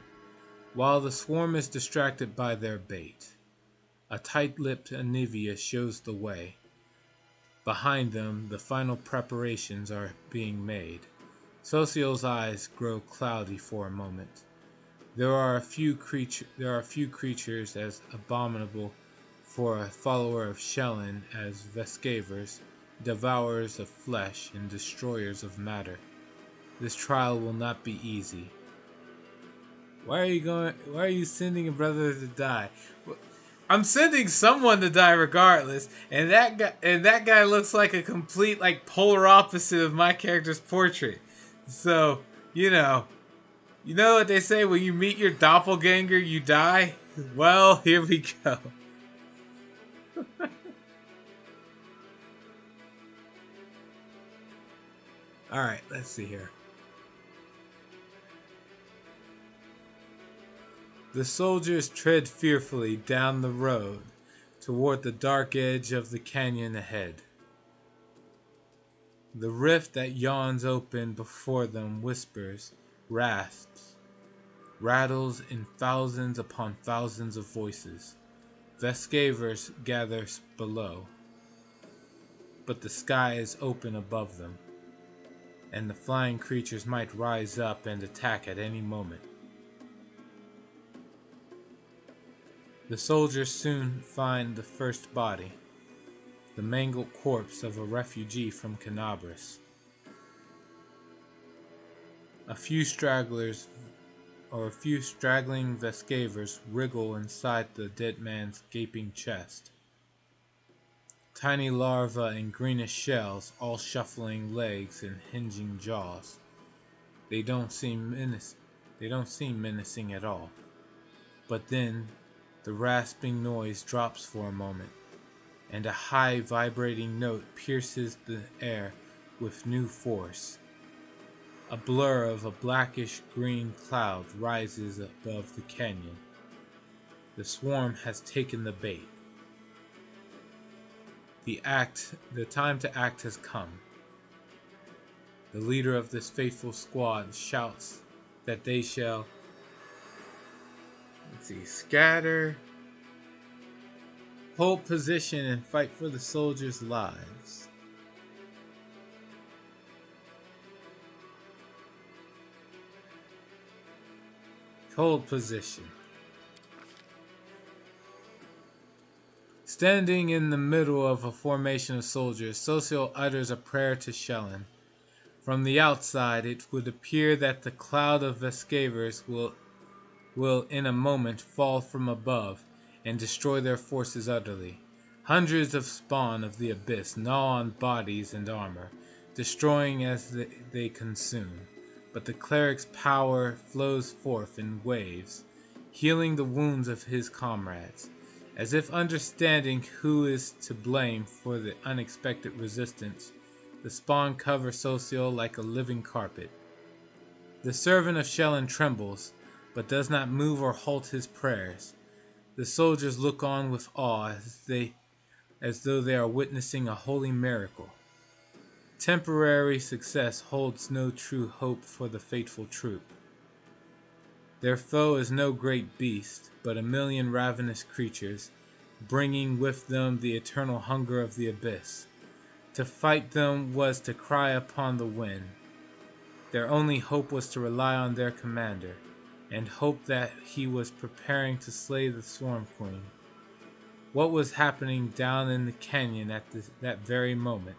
while the swarm is distracted by their bait. A tight-lipped Anivia shows the way. Behind them, the final preparations are being made. Sociol's eyes grow cloudy for a moment. There are a few creatures as abominable for a follower of Shelyn as Vescavers, devourers of flesh and destroyers of matter. This trial will not be easy. Why are you sending a brother to die? I'm sending someone to die regardless, and that guy looks like a complete polar opposite of my character's portrait. So, you know what they say, when you meet your doppelganger, you die? Well, here we go. Alright, let's see here. The soldiers tread fearfully down the road toward the dark edge of the canyon ahead. The rift that yawns open before them whispers, rasps, rattles in thousands upon thousands of voices. Vescavers gather below, but the sky is open above them, and the flying creatures might rise up and attack at any moment. The soldiers soon find the first body, the mangled corpse of a refugee from Canabris. A few straggling Vescavers wriggle inside the dead man's gaping chest. Tiny larvae and greenish shells, all shuffling legs and hinging jaws. They don't seem menacing at all. But then the rasping noise drops for a moment, and a high vibrating note pierces the air with new force. A blur of a blackish-green cloud rises above the canyon. The swarm has taken the bait. The time to act has come. The leader of this faithful squad shouts that they shall, scatter, hold position, and fight for the soldiers' lives. Hold position. Standing in the middle of a formation of soldiers, Socio utters a prayer to Shellen. From the outside, it would appear that the cloud of Vescavers will in a moment fall from above and destroy their forces utterly. Hundreds of spawn of the abyss gnaw on bodies and armor, destroying as they consume. But the cleric's power flows forth in waves, healing the wounds of his comrades. As if understanding who is to blame for the unexpected resistance, the spawn cover Socio like a living carpet. The servant of Shellen trembles, but does not move or halt his prayers. The soldiers look on with awe as though they are witnessing a holy miracle. Temporary success holds no true hope for the faithful troop. Their foe is no great beast, but a million ravenous creatures, bringing with them the eternal hunger of the abyss. To fight them was to cry upon the wind. Their only hope was to rely on their commander, and hope that he was preparing to slay the Swarm Queen. What was happening down in the canyon at that very moment?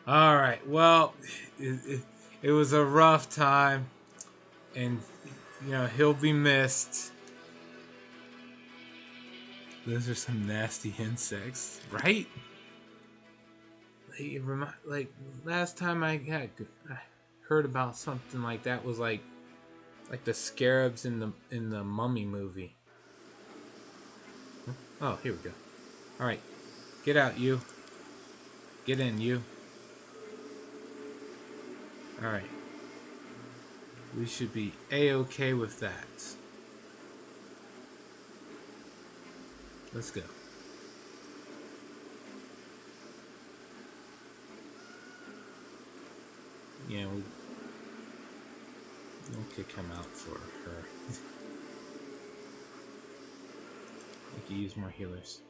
Alright, well, it was a rough time, and, he'll be missed. Those are some nasty insects, right? Like last time I heard about something like that was like the scarabs in the Mummy movie. Oh, here we go. All right, get out, you. Get in, you. All right. We should be A-okay with that. Let's go. Yeah, we'll kick him out for her. We could use more healers.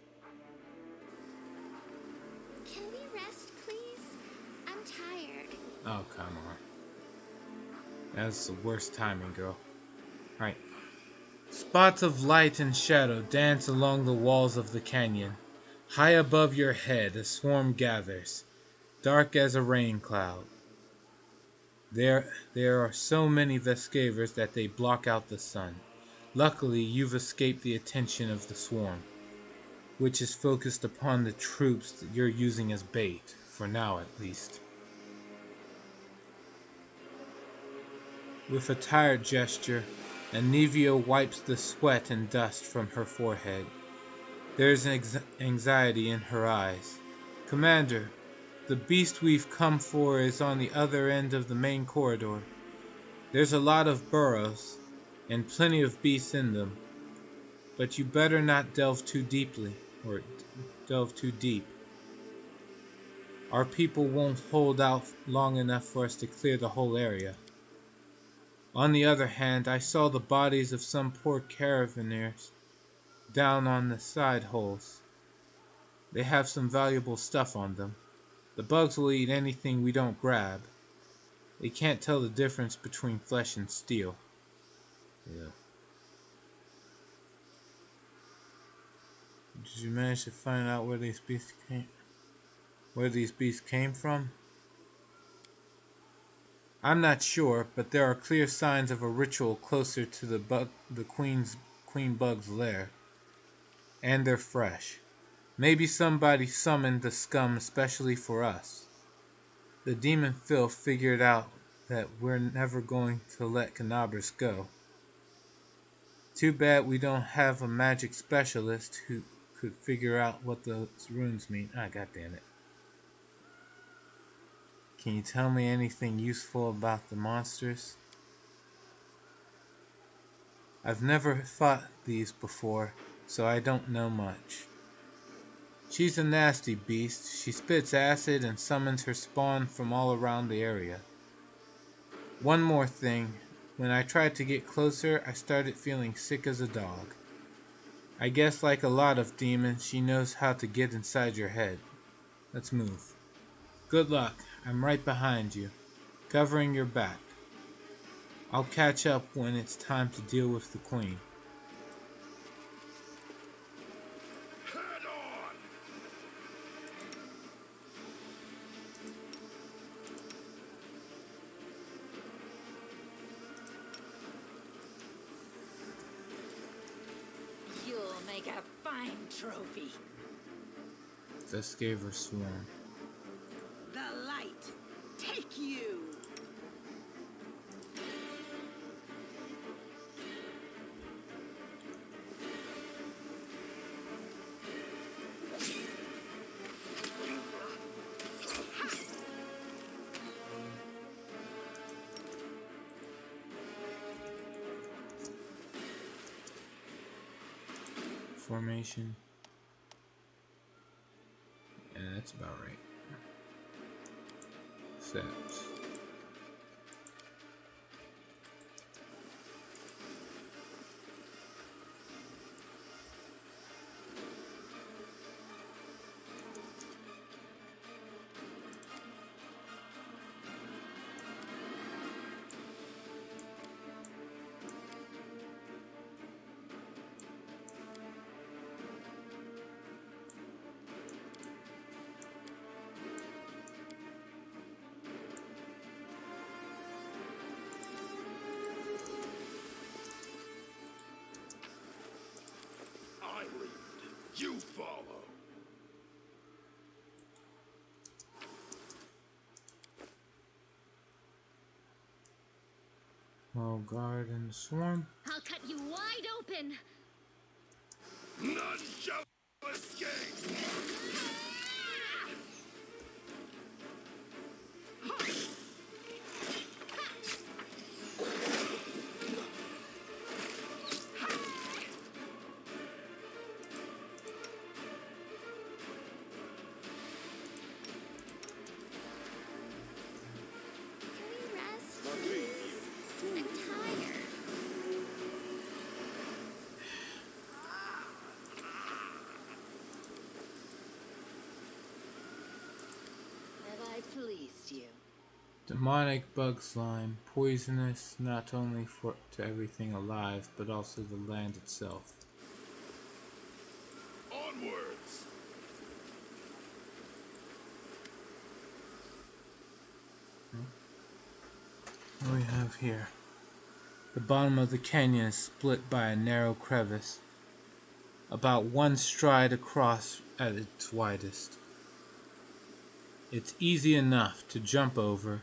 Can we rest, please? I'm tired. Oh, come on. That's the worst timing, girl. Alright. Spots of light and shadow dance along the walls of the canyon. High above your head, a swarm gathers, dark as a rain cloud. There are so many Vescavers that they block out the sun. Luckily, you've escaped the attention of the swarm, which is focused upon the troops that you're using as bait, for now at least. With a tired gesture, Anivia wipes the sweat and dust from her forehead. There's anxiety in her eyes. Commander, the beast we've come for is on the other end of the main corridor. There's a lot of burrows, and plenty of beasts in them. But you better not delve too deep. Our people won't hold out long enough for us to clear the whole area. On the other hand, I saw the bodies of some poor caravaneers down on the side holes. They have some valuable stuff on them. The bugs will eat anything we don't grab. They can't tell the difference between flesh and steel. Yeah. Did you manage to find out where these beasts came from? I'm not sure, but there are clear signs of a ritual closer to the queen bug's lair. And they're fresh. Maybe somebody summoned the scum especially for us. The demon Phil figured out that we're never going to let Canabras go. Too bad we don't have a magic specialist who could figure out what those runes mean. Ah, goddammit. Can you tell me anything useful about the monsters? I've never fought these before, so I don't know much. She's a nasty beast. She spits acid and summons her spawn from all around the area. One more thing. When I tried to get closer, I started feeling sick as a dog. I guess like a lot of demons, she knows how to get inside your head. Let's move. Good luck. I'm right behind you, covering your back. I'll catch up when it's time to deal with the queen. Head make a fine trophy. Vescaver Swarm. The light, take you! Formation. Yeah, that's about right. Steps. I lead. You follow. Oh, guard and swarm. I'll cut you wide open. None shall escape. Can we rest, please? I'm tired. Have I pleased you? Demonic bug slime, poisonous not only to everything alive, but also the land itself. Onwards. What do we have here? The bottom of the canyon is split by a narrow crevice, about one stride across at its widest. It's easy enough to jump over,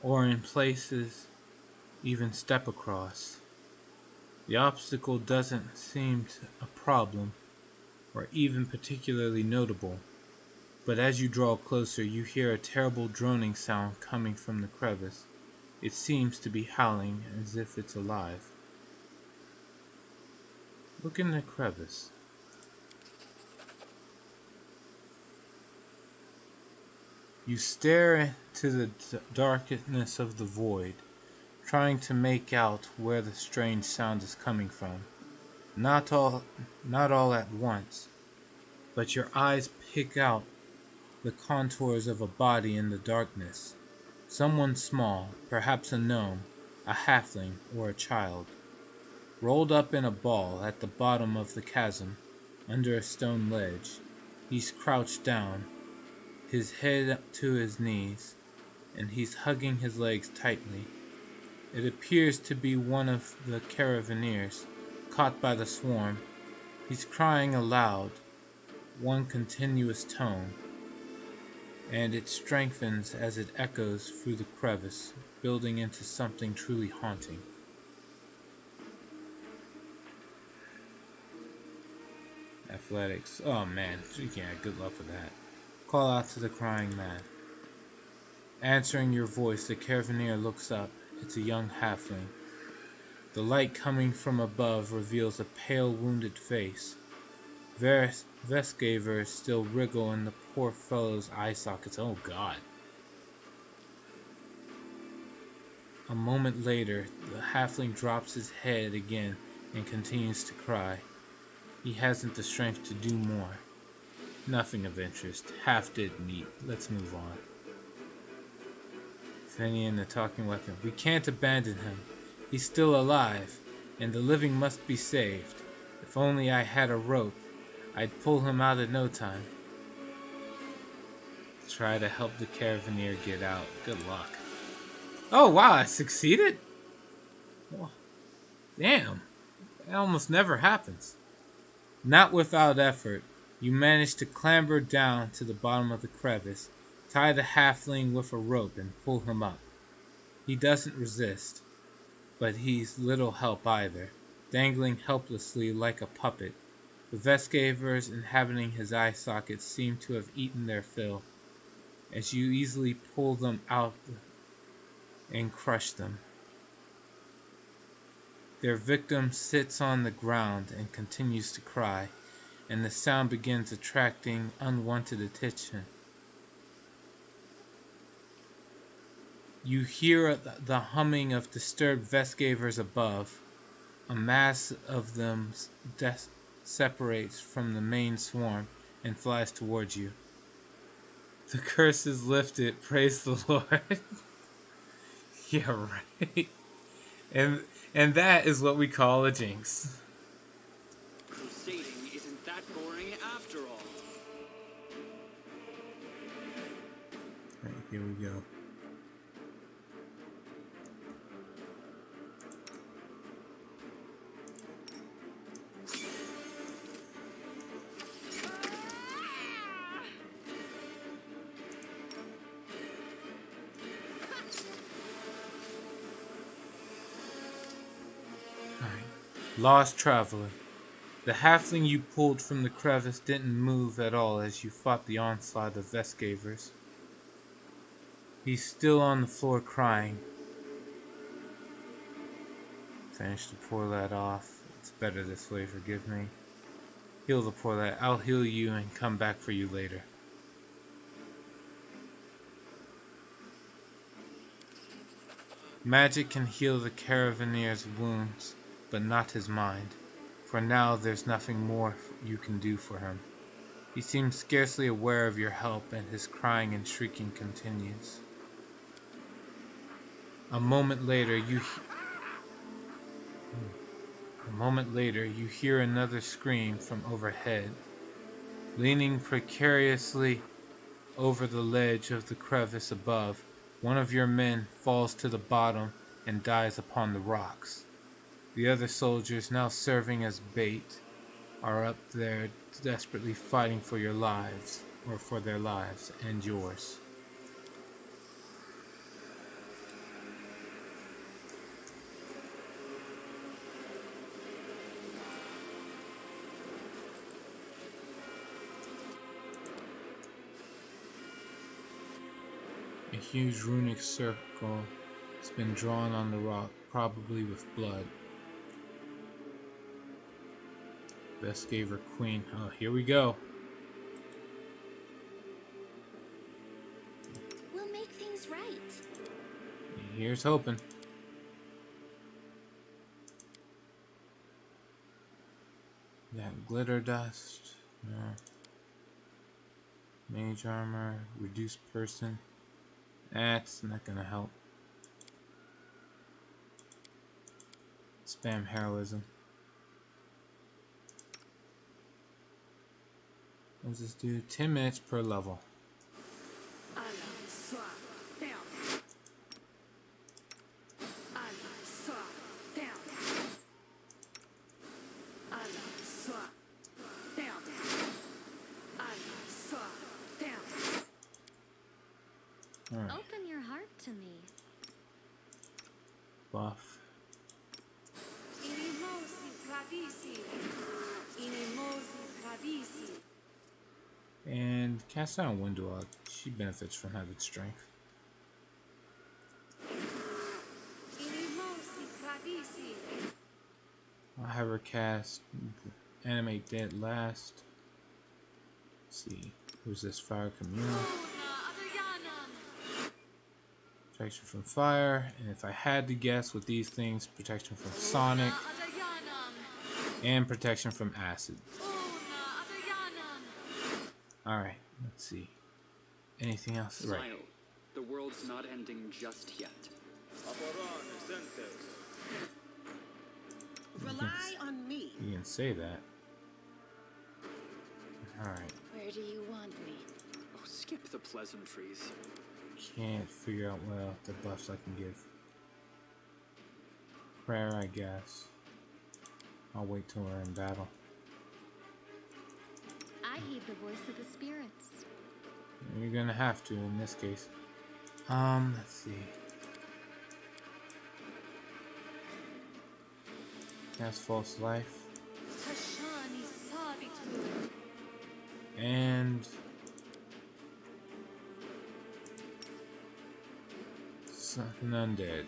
or in places, even step across. The obstacle doesn't seem a problem, or even particularly notable, but as you draw closer, you hear a terrible droning sound coming from the crevice. It seems to be howling as if it's alive. Look in the crevice. You stare into the darkness of the void, trying to make out where the strange sound is coming from. Not all at once, but your eyes pick out the contours of a body in the darkness. Someone small, perhaps a gnome, a halfling, or a child, rolled up in a ball at the bottom of the chasm, under a stone ledge. He's crouched down, his head to his knees, and he's hugging his legs tightly. It appears to be one of the Caravaneers, caught by the swarm. He's crying aloud, one continuous tone, and it strengthens as it echoes through the crevice, building into something truly haunting. Athletics. Oh man, yeah, good luck with that. Call out to the crying man. Answering your voice, the Caravaneer looks up. It's a young halfling. The light coming from above reveals a pale, wounded face. Vescavers still wriggle in the poor fellow's eye sockets. Oh God. A moment later, the halfling drops his head again and continues to cry. He hasn't the strength to do more. Nothing of interest. Half did neat. Let's move on. Fenian, the talking weapon. We can't abandon him. He's still alive, and the living must be saved. If only I had a rope, I'd pull him out in no time. Try to help the Caravaneer get out. Good luck. Oh wow, I succeeded? Oh, damn. That almost never happens. Not without effort, you manage to clamber down to the bottom of the crevice, tie the halfling with a rope, and pull him up. He doesn't resist, but he's little help either, dangling helplessly like a puppet. The Veskavers inhabiting his eye sockets seem to have eaten their fill, as you easily pull them out and crush them. Their victim sits on the ground and continues to cry, and the sound begins attracting unwanted attention. You hear the humming of disturbed Veskavers above. A mass of them separates from the main swarm and flies towards you. The curse is lifted, praise the Lord. Yeah, right. And that is what we call a jinx. Crusading isn't that boring after all. Alright, here we go. Lost Traveler. The halfling you pulled from the crevice didn't move at all as you fought the onslaught of Veskavers. He's still on the floor crying. Finish to pour that off. It's better this way, forgive me. Heal the poor lad. I'll heal you and come back for you later. Magic can heal the caravanier's wounds, but not his mind. For now, there's nothing more you can do for him. He seems scarcely aware of your help, and his crying and shrieking continues. A moment later, you hear another scream from overhead. Leaning precariously over the ledge of the crevice above, one of your men falls to the bottom and dies upon the rocks. The other soldiers, now serving as bait, are up there desperately fighting for your lives, or for their lives and yours. A huge runic circle has been drawn on the rock, probably with blood. Veskaver Queen. Oh, here we go. We'll make things right. Here's hoping. That glitter dust. No. Mage armor. Reduced person. That's not gonna help. Spam heroism. What does this do? 10 minutes per level. Alright. Open your heart to me. Buff. And cast out Windwalk. She benefits from having strength. I'll have her cast Animate Dead last. Let's see. Who's this? Fire Communal. Protection from fire. And if I had to guess with these things, protection from Sonic. And protection from acid. Alright, let's see. Anything else? Smile. Right. The world's not ending just yet. Rely on me. You can say that. Alright. Where do you want me? Oh, skip the pleasantries. Can't figure out what else the buffs I can give. Prayer, I guess. I'll wait till we're in battle. heed the voice of the spirits. You're gonna have to in this case. Let's see. That's false life. Tashani Sabitu. And something undead.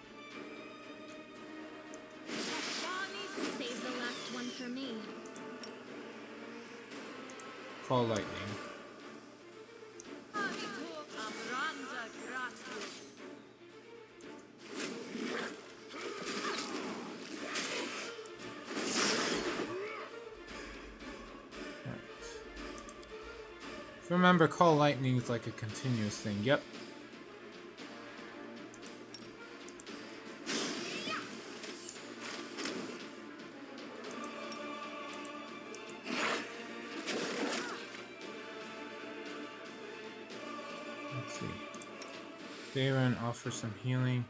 Save the last one for me. Call lightning. If you remember, call lightning is like a continuous thing. Yep. Let's see. Darren offers some healing.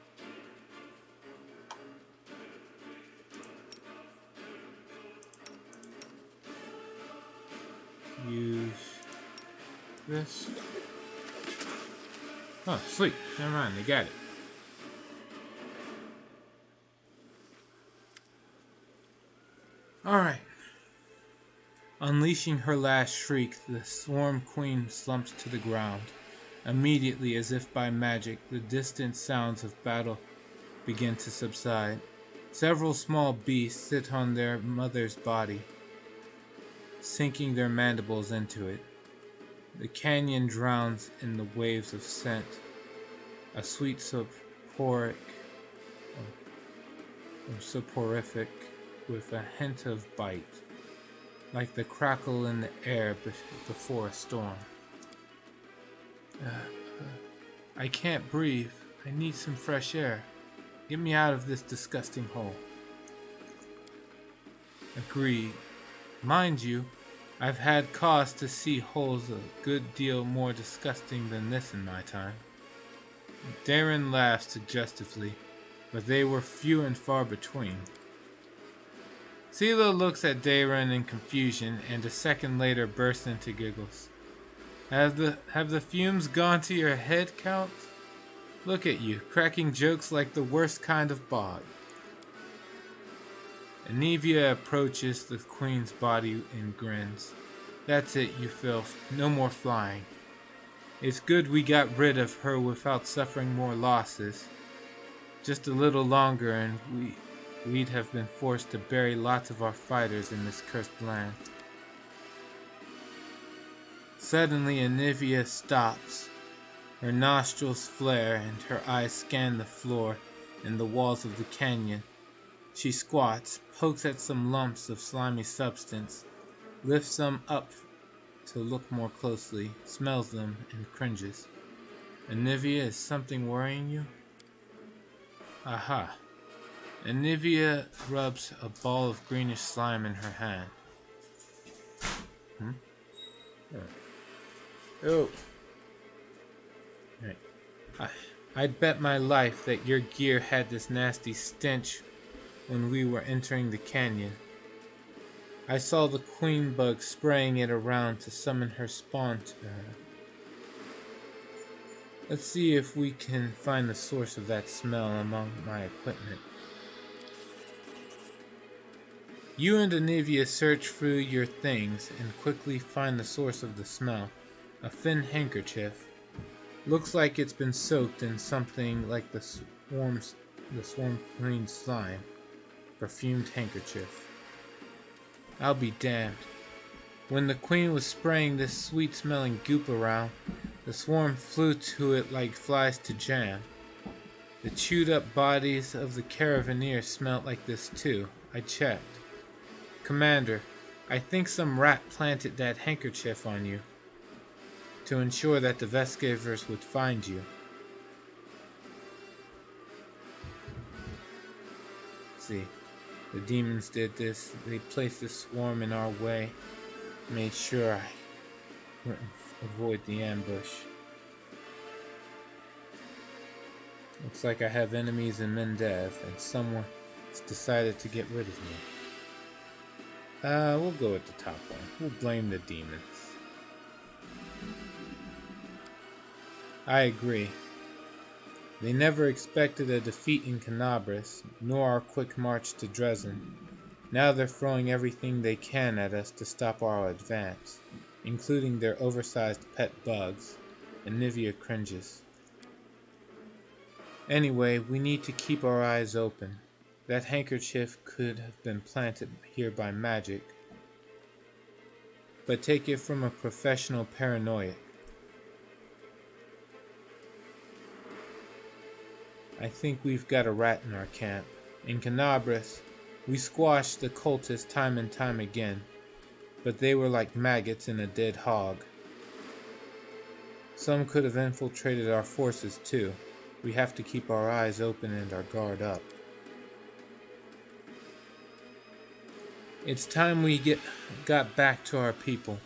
Use this. Oh, sweet. Never mind, they got it. Alright. Unleashing her last shriek, the Swarm Queen slumps to the ground. Immediately, as if by magic, the distant sounds of battle begin to subside. Several small beasts sit on their mother's body, sinking their mandibles into it. The canyon drowns in the waves of scent, a sweet soporific with a hint of bite, like the crackle in the air before a storm. I can't breathe. I need some fresh air. Get me out of this disgusting hole. Agreed. Mind you, I've had cause to see holes a good deal more disgusting than this in my time. Darren laughed suggestively, but they were few and far between. Sela looks at Darren in confusion and a second later bursts into giggles. Have the fumes gone to your head, Count? Look at you, cracking jokes like the worst kind of bog. Anivia approaches the queen's body and grins. That's it, you filth. No more flying. It's good we got rid of her without suffering more losses. Just a little longer and we'd have been forced to bury lots of our fighters in this cursed land. Suddenly Anivia stops. Her nostrils flare and her eyes scan the floor and the walls of the canyon. She squats, pokes at some lumps of slimy substance, lifts them up to look more closely, smells them, and cringes. Anivia, is something worrying you? Aha. Anivia rubs a ball of greenish slime in her hand. Oh. Right. I'd bet my life that your gear had this nasty stench when we were entering the canyon. I saw the queen bug spraying it around to summon her spawn to her. Let's see if we can find the source of that smell among my equipment. You and Anivia search through your things and quickly find the source of the smell. A thin handkerchief. Looks like it's been soaked in something like the Swarm Queen's slime. Perfumed handkerchief. I'll be damned. When the queen was spraying this sweet-smelling goop around, the swarm flew to it like flies to jam. The chewed-up bodies of the caravaneers smelt like this too. I checked. Commander, I think some rat planted that handkerchief on you to ensure that the Veskavers would find you. Let's see. The demons did this. They placed the swarm in our way. Made sure I wouldn't avoid the ambush. Looks like I have enemies in Mendev, and someone has decided to get rid of me. We'll go with the top one. We'll blame the demons. I agree. They never expected a defeat in Canabras, nor our quick march to Dresden. Now they're throwing everything they can at us to stop our advance, including their oversized pet bugs, and Nivea cringes. Anyway, we need to keep our eyes open. That handkerchief could have been planted here by magic, but take it from a professional paranoid. I think we've got a rat in our camp. In Canabras, we squashed the cultists time and time again, but they were like maggots in a dead hog. Some could have infiltrated our forces too. We have to keep our eyes open and our guard up. It's time we got back to our people.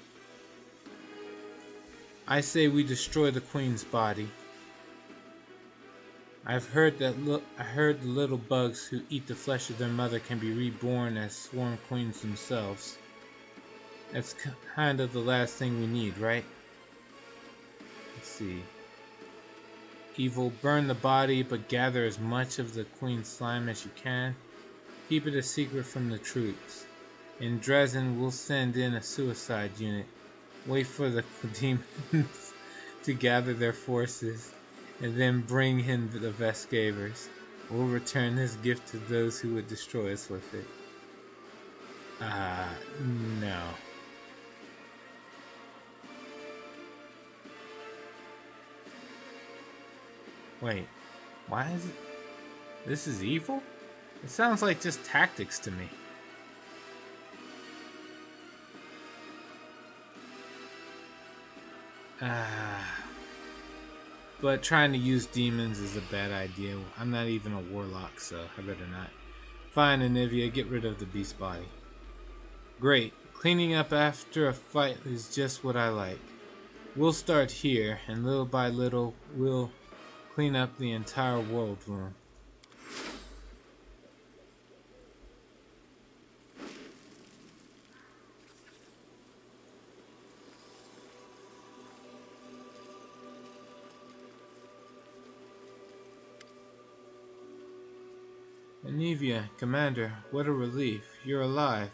I say we destroy the Queen's body. I heard the little bugs who eat the flesh of their mother can be reborn as swarm queens themselves. That's kind of the last thing we need, right? Let's see. Evil, burn the body, but gather as much of the Queen's slime as you can. Keep it a secret from the troops. In Dresden, we'll send in a suicide unit. Wait for the demons to gather their forces, and then bring in the Vestgavers. We'll return this gift to those who would destroy us with it. No. Wait, why is it? This is evil? It sounds like just tactics to me. But trying to use demons is a bad idea. I'm not even a warlock, so I better not. Fine, Anivia, get rid of the beast body. Great. Cleaning up after a fight is just what I like. We'll start here, and little by little, we'll clean up the entire world room. Anivia, Commander, what a relief. You're alive.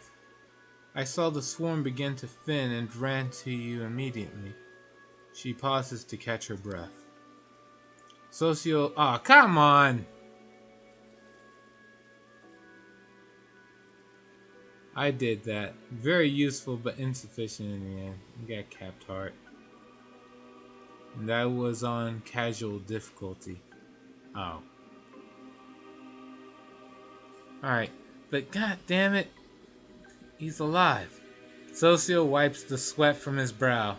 I saw the swarm begin to thin and ran to you immediately. She pauses to catch her breath. Socio... Aw, come on! I did that. Very useful but insufficient in the end. You got capped heart. And that was on casual difficulty. Oh. Alright, but god damn it, he's alive. Socio wipes the sweat from his brow.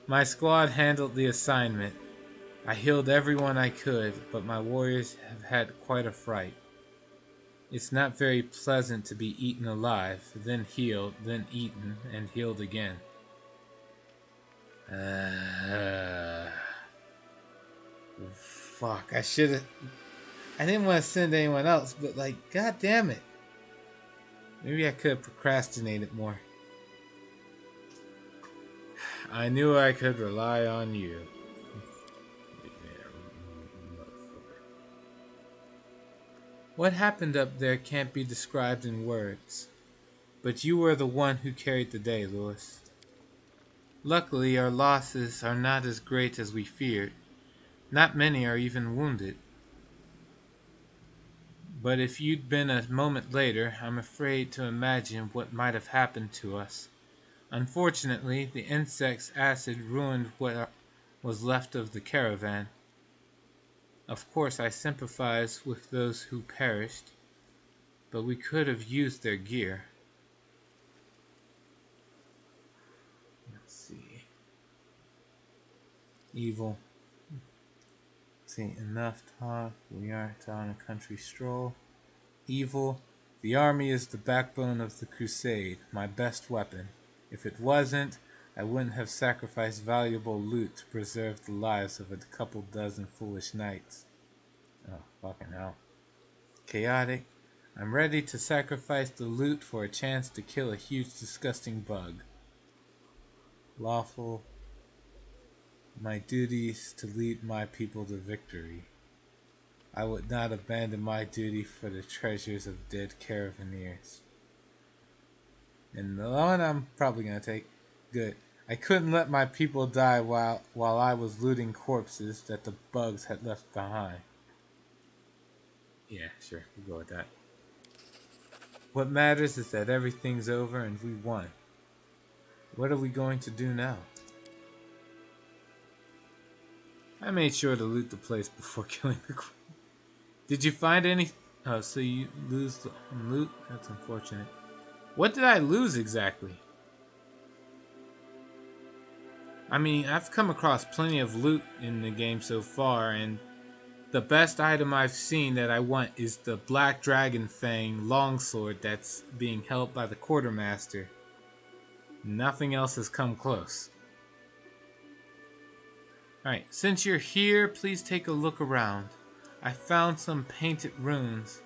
My squad handled the assignment. I healed everyone I could, but my warriors have had quite a fright. It's not very pleasant to be eaten alive, then healed, then eaten, and healed again. Fuck, I didn't want to send anyone else, but like, god damn it. Maybe I could have procrastinated more. I knew I could rely on you. What happened up there can't be described in words, but you were the one who carried the day, Louis. Luckily, our losses are not as great as we feared. Not many are even wounded. But if you'd been a moment later, I'm afraid to imagine what might have happened to us. Unfortunately, the insect's acid ruined what was left of the caravan. Of course, I sympathize with those who perished, but we could have used their gear. Let's see. Evil. See, enough talk. We aren't on a country stroll. Evil. The army is the backbone of the crusade, my best weapon. If it wasn't, I wouldn't have sacrificed valuable loot to preserve the lives of a couple dozen foolish knights. Oh, fucking hell. Chaotic. I'm ready to sacrifice the loot for a chance to kill a huge, disgusting bug. Lawful. my duty is to lead my people to victory. I would not abandon my duty for the treasures of dead caravaneers. And the one I'm probably gonna take. Good. I couldn't let my people die while I was looting corpses that the bugs had left behind. Yeah, sure, we'll go with that. What matters is that everything's over and we won. What are we going to do now? I made sure to loot the place before killing the queen. Did you find any? Oh, so you lose the loot? That's unfortunate. What did I lose exactly? I mean, I've come across plenty of loot in the game so far, and the best item I've seen that I want is the Black Dragon Fang longsword that's being held by the quartermaster. Nothing else has come close. Alright, since you're here, please take a look around. I found some painted runes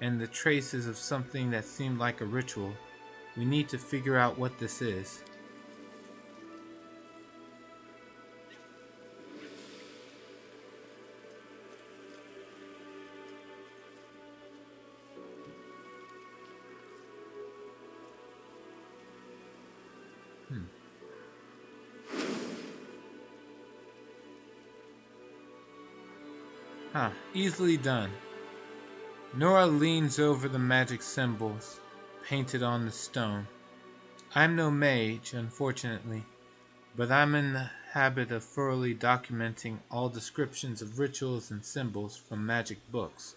and the traces of something that seemed like a ritual. We need to figure out what this is. Easily done. Nora leans over the magic symbols painted on the stone. I'm no mage, unfortunately, but I'm in the habit of thoroughly documenting all descriptions of rituals and symbols from magic books,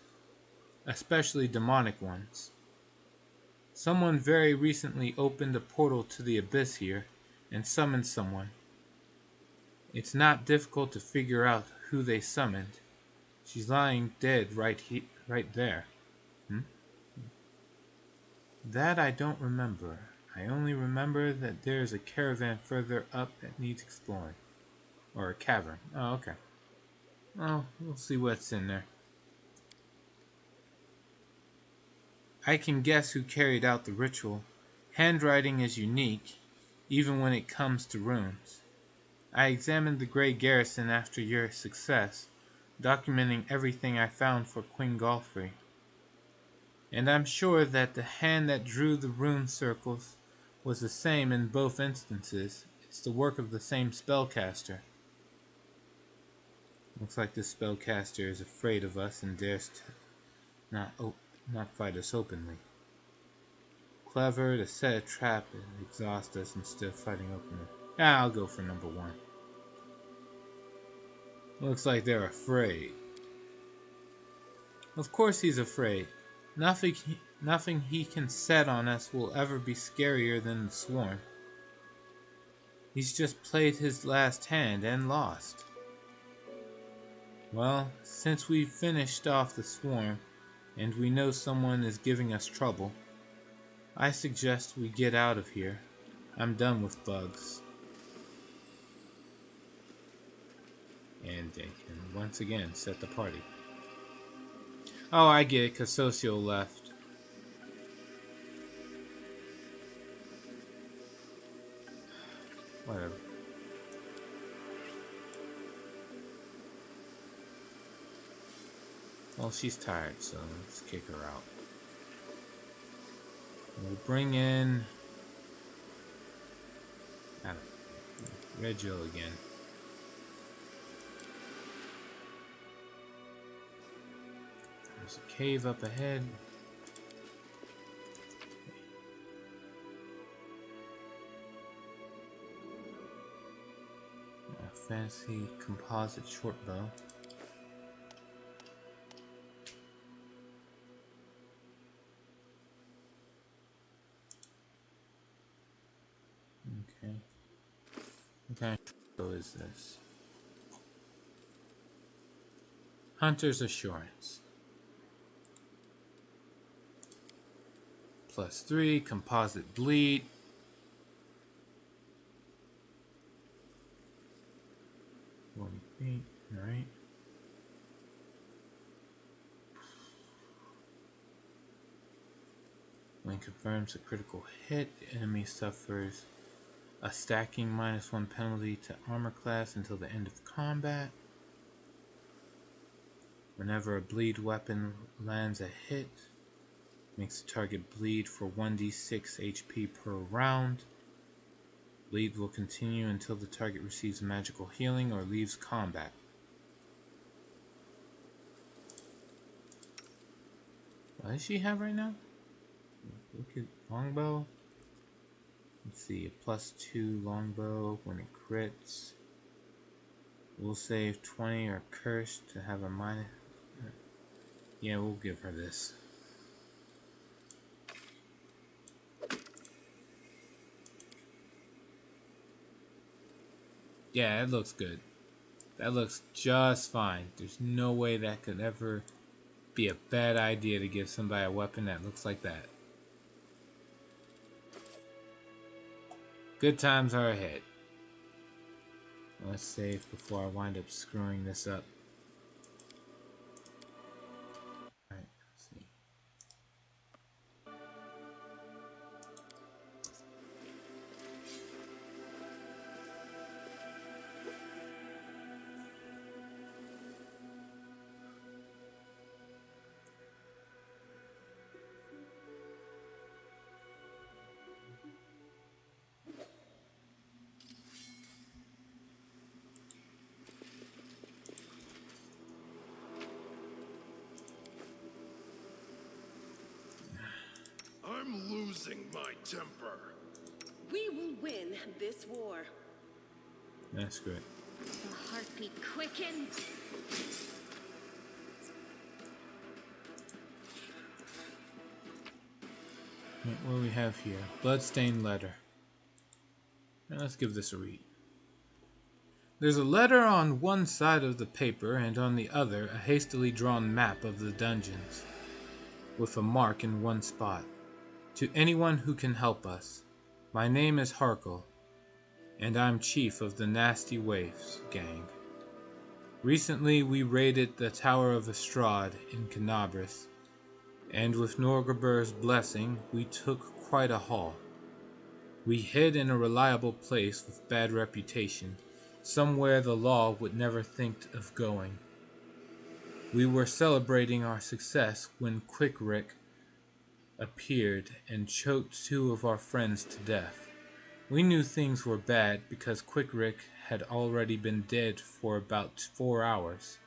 especially demonic ones. Someone very recently opened a portal to the abyss here and summoned someone. It's not difficult to figure out who they summoned. She's lying dead right there. That I don't remember. I only remember that there is a caravan further up that needs exploring. Or a cavern. Oh, okay. Well, we'll see what's in there. I can guess who carried out the ritual. Handwriting is unique, even when it comes to runes. I examined the Grey Garrison after your success, documenting everything I found for Queen Galfrey. And I'm sure that the hand that drew the rune circles was the same in both instances. It's the work of the same spellcaster. Looks like this spellcaster is afraid of us and dares to not fight us openly. Clever to set a trap and exhaust us instead of fighting openly. I'll go for number one. Looks like they're afraid. Of course he's afraid. Nothing he can set on us will ever be scarier than the swarm. He's just played his last hand and lost. Well, since we've finished off the swarm, and we know someone is giving us trouble, I suggest we get out of here. I'm done with bugs. And they can once again set the party. Oh, I get it, because Socio left. Whatever. Well, she's tired, so let's kick her out. We'll bring in Reggio again. There's a cave up ahead. A fancy composite short bow. Okay, so is this Hunter's Assurance. +3, composite bleed. Alright. When confirms a critical hit, the enemy suffers A stacking -1 penalty to armor class until the end of combat. Whenever a bleed weapon lands a hit, makes the target bleed for 1d6 HP per round. Bleed will continue until the target receives magical healing or leaves combat. What does she have right now? Look at longbow. Let's see, a +2 longbow when it crits. We'll save 20 or curse to have a minus. Yeah, we'll give her this. Yeah, it looks good. That looks just fine. There's no way that could ever be a bad idea to give somebody a weapon that looks like that. Good times are ahead. Let's save before I wind up screwing this up. Alright, let's see. I'm losing my temper. We will win this war. That's good. The heartbeat quickens. What do we have here? Bloodstained letter. Now let's give this a read. There's a letter on one side of the paper, and on the other a hastily drawn map of the dungeons, with a mark in one spot. To anyone who can help us. My name is Harkle, and I'm chief of the Nasty Waifs gang. Recently we raided the Tower of Estrad in Canabris, and with Norgriber's blessing we took quite a haul. We hid in a reliable place with bad reputation, somewhere the law would never think of going. We were celebrating our success when Quick Rick appeared and choked 2 of our friends to death. We knew things were bad because Quick Rick had already been dead for about 4 hours.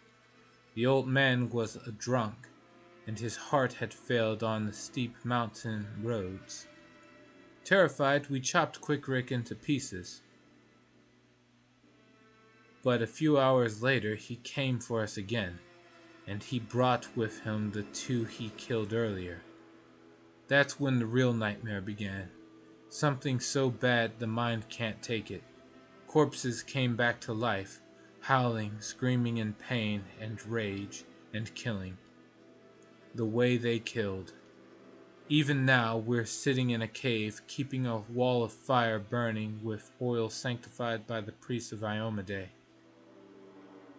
The old man was a drunk, and his heart had failed on the steep mountain roads. Terrified, we chopped Quick Rick into pieces. But a few hours later he came for us again, and he brought with him the 2 he killed earlier. That's when the real nightmare began. Something so bad the mind can't take it. Corpses came back to life, howling, screaming in pain and rage, and killing. The way they killed. Even now we're sitting in a cave, keeping a wall of fire burning with oil sanctified by the priests of Iomedae.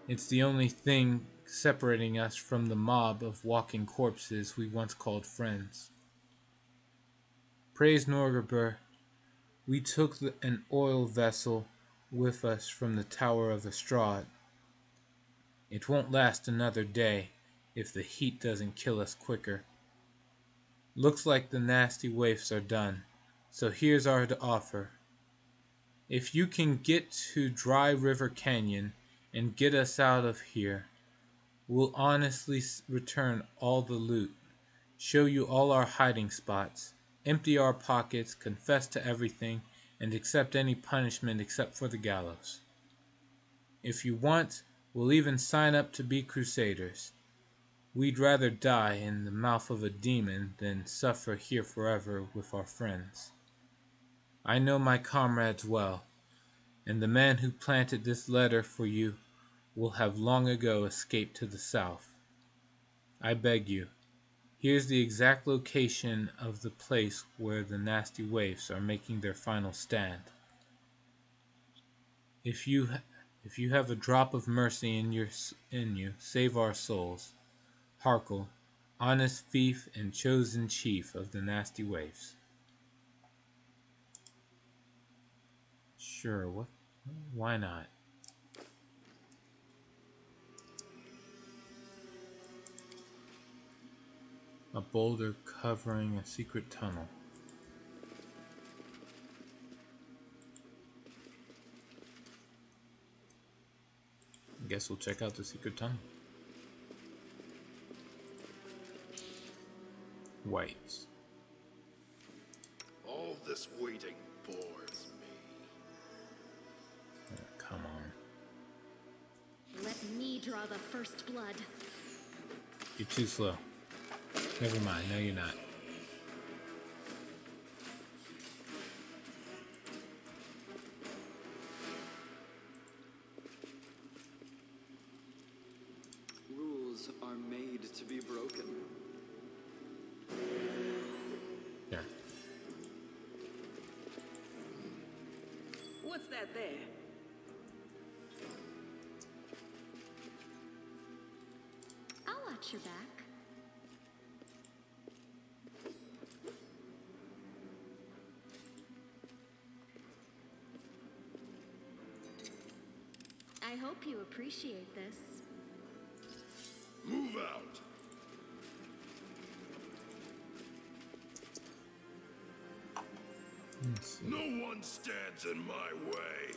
It's the only thing separating us from the mob of walking corpses we once called friends. Praise Norgriber, we took an oil vessel with us from the Tower of Estrad. It won't last another day if the heat doesn't kill us quicker. Looks like the Nasty Waifs are done, so here's our offer. If you can get to Dry River Canyon and get us out of here, we'll honestly return all the loot, show you all our hiding spots, empty our pockets, confess to everything, and accept any punishment except for the gallows. If you want, we'll even sign up to be crusaders. We'd rather die in the mouth of a demon than suffer here forever with our friends. I know my comrades well, and the man who planted this letter for you will have long ago escaped to the south. I beg you, here's the exact location of the place where the Nasty Waifs are making their final stand. If you have a drop of mercy in you, save our souls. Harkle, honest thief and chosen chief of the Nasty Waifs. Sure, what? Why not? A boulder covering a secret tunnel. I guess we'll check out the secret tunnel. Whites. All this waiting bores me. Oh, come on. Let me draw the first blood. You're too slow. Never mind, no you're not. Rules are made to be broken. Here. What's that there? I'll watch your back. I hope you appreciate this. Move out. Let's see. No one stands in my way.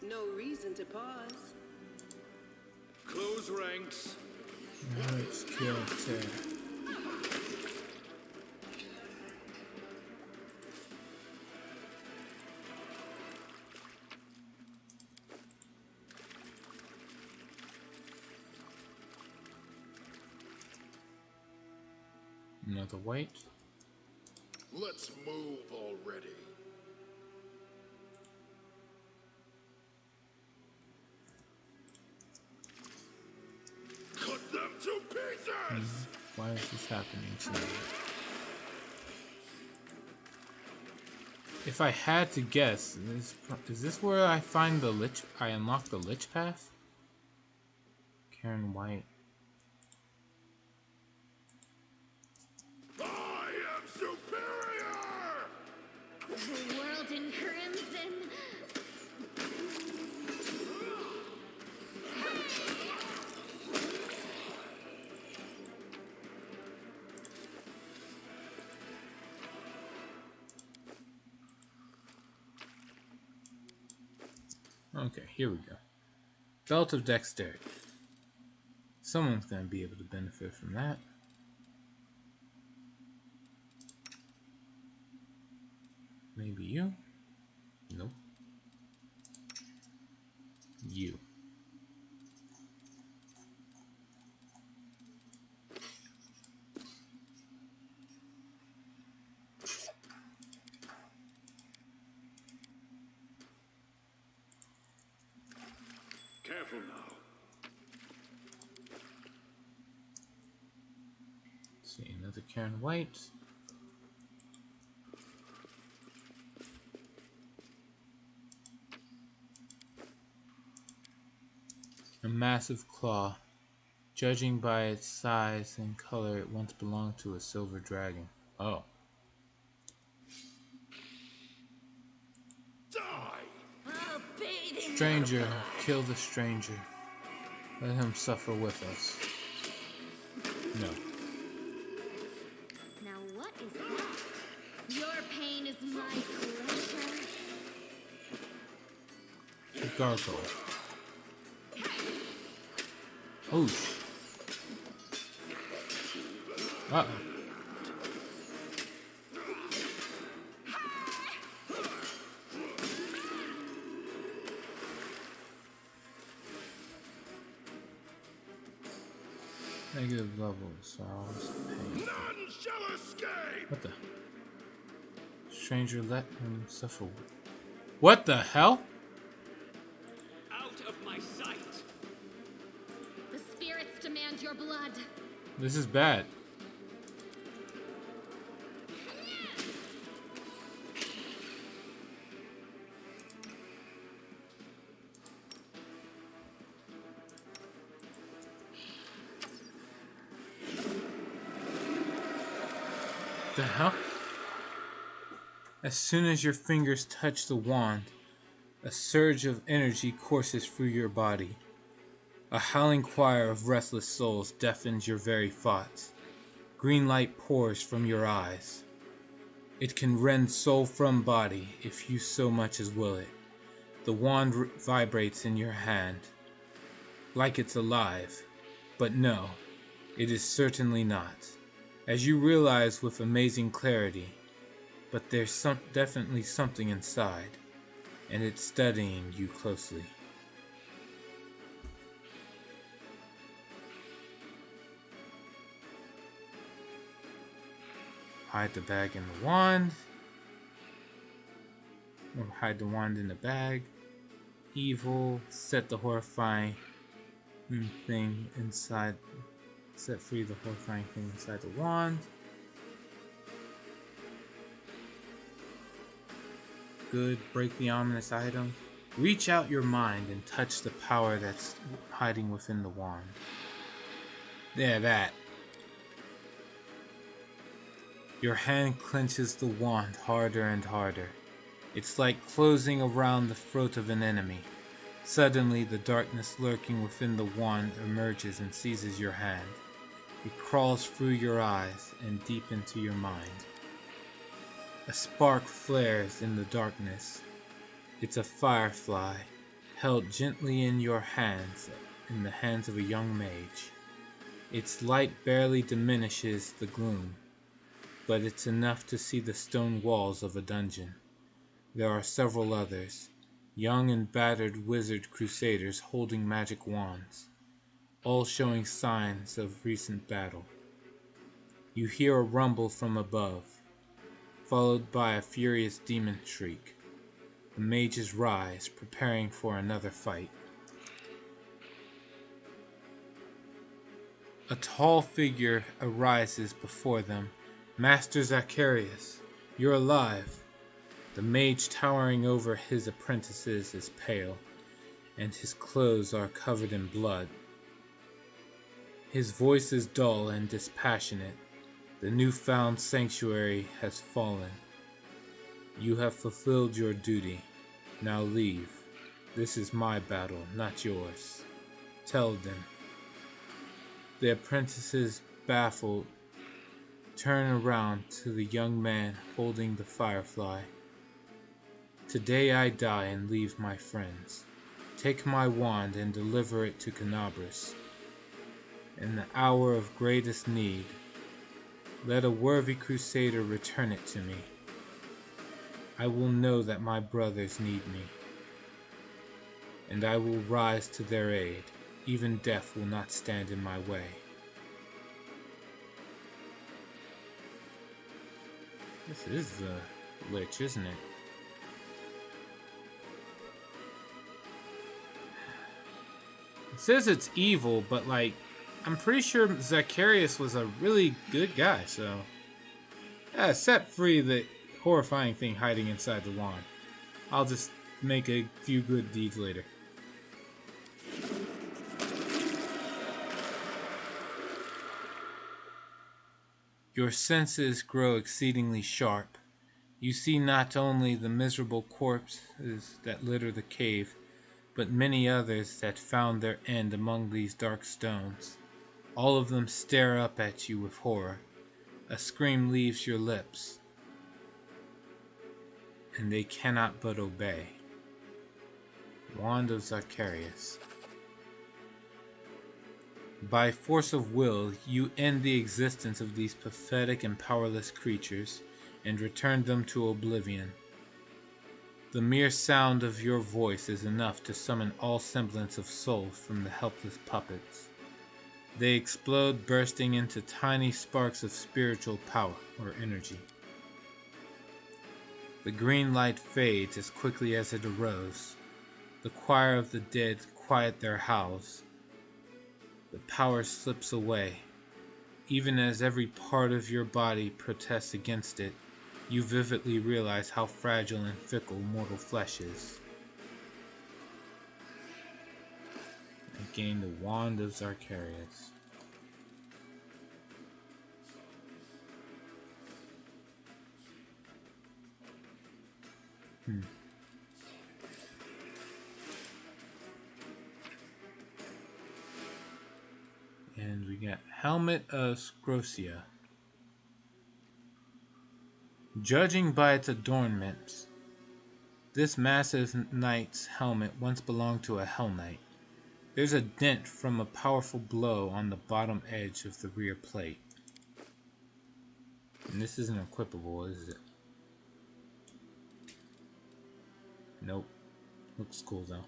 No reason to pause. Close ranks. Let's kill Ted. Another white. Let's move already. Cut them to pieces! Why is this happening to me? If I had to guess, is this where I find the lich? I unlock the lich path? Karen White. I am superior! The world in crimson. Okay, here we go. Belt of Dexterity. Someone's going to be able to benefit from that. Maybe you? Nope. You. Careful now. Let's see, another Karen White. A massive claw. Judging by its size and color, it once belonged to a silver dragon. Oh. Die! Stranger, kill the stranger. Let him suffer with us. No. Now what is that? Your pain is my pleasure. Gargoyle. Oh. Uh-oh. Negative levels, sorrows, pain. None shall escape! What the? Stranger, let him suffer. What the hell? Out of my sight! The spirits demand your blood. This is bad. The hell? As soon as your fingers touch the wand, a surge of energy courses through your body. A howling choir of restless souls deafens your very thoughts. Green light pours from your eyes. It can rend soul from body if you so much as will it. The wand vibrates in your hand, like it's alive, but no, it is certainly not. As you realize with amazing clarity, but there's definitely something inside, and it's studying you closely. Hide the bag in the wand. Or hide the wand in the bag. Evil. Set the horrifying thing inside. Set free the horrifying thing inside the wand. Good. Break the ominous item. Reach out your mind and touch the power that's hiding within the wand. Yeah, that. Your hand clenches the wand harder and harder. It's like closing around the throat of an enemy. Suddenly, the darkness lurking within the wand emerges and seizes your hand. It crawls through your eyes and deep into your mind. A spark flares in the darkness. It's a firefly, held gently in your hands, in the hands of a young mage. Its light barely diminishes the gloom, but it's enough to see the stone walls of a dungeon. There are several others, young and battered wizard crusaders holding magic wands, all showing signs of recent battle. You hear a rumble from above, followed by a furious demon shriek. The mages rise, preparing for another fight. A tall figure arises before them. Master Zacharias, you're alive. The mage towering over his apprentices is pale, and his clothes are covered in blood. His voice is dull and dispassionate. The newfound sanctuary has fallen. You have fulfilled your duty. Now leave. This is my battle, not yours. Tell them. The apprentices, baffled, turn around to the young man holding the firefly. Today I die and leave my friends. Take my wand and deliver it to Canabras. In the hour of greatest need, let a worthy crusader return it to me. I will know that my brothers need me, and I will rise to their aid. Even death will not stand in my way. This is the Lich, isn't it? It says it's evil, but like, I'm pretty sure Zacharias was a really good guy, so... Yeah, set free the horrifying thing hiding inside the wand. I'll just make a few good deeds later. Your senses grow exceedingly sharp. You see not only the miserable corpses that litter the cave, but many others that found their end among these dark stones. All of them stare up at you with horror. A scream leaves your lips, and they cannot but obey. Wand of Zacharias. By force of will, you end the existence of these pathetic and powerless creatures, and return them to oblivion. The mere sound of your voice is enough to summon all semblance of soul from the helpless puppets. They explode, bursting into tiny sparks of spiritual power or energy. The green light fades as quickly as it arose. The choir of the dead quiet their howls. The power slips away. Even as every part of your body protests against it, you vividly realize how fragile and fickle mortal flesh is. I gained the Wand of Zacharias. And we got Helmet of Scrocia. Judging by its adornments, this massive knight's helmet once belonged to a Hell Knight. There's a dent from a powerful blow on the bottom edge of the rear plate. And this isn't equipable, is it? Nope. Looks cool though.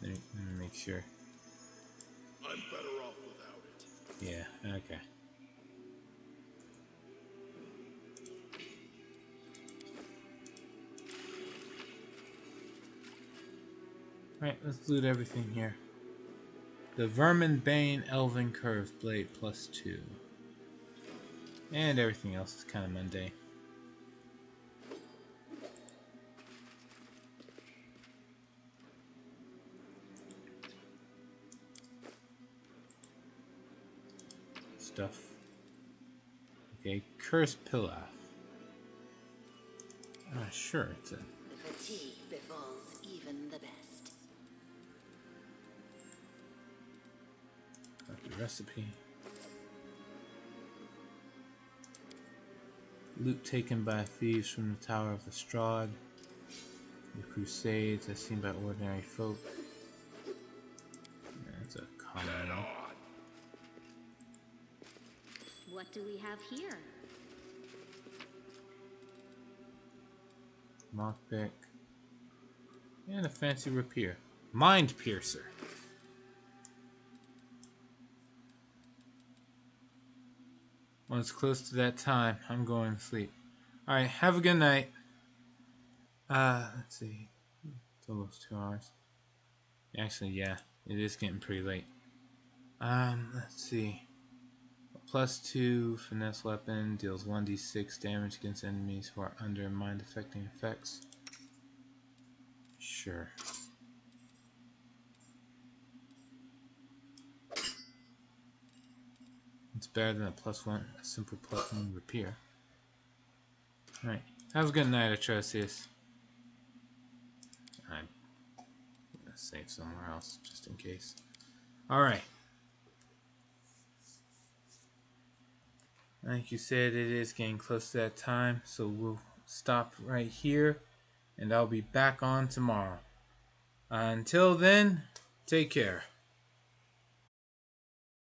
Let me make sure. I'm better off without it. Yeah, okay. Alright, let's loot everything here. The Verminbane Elven Curved Blade +2. And everything else is kind of mundane. Stuff. Okay, Cursed Pilaf. Sure, it's a... Fatigue befalls even the best. Got the recipe. Loot taken by thieves from the Tower of Lestrade. The Crusades as seen by ordinary folk. That's a common one. What do we have here? Lockpick. And a fancy rapier. Mind Piercer. When it's close to that time, I'm going to sleep. Alright, have a good night. Let's see. It's almost 2 hours. Actually, yeah, it is getting pretty late. Let's see. A +2 finesse weapon deals 1d6 damage against enemies who are under mind affecting effects. Sure. It's better than a +1, a simple +1 rapier. Alright, have a good night, Atrocious. I'm gonna save somewhere else, just in case. Alright. Like you said, it is getting close to that time, so we'll stop right here, and I'll be back on tomorrow. Until then, take care.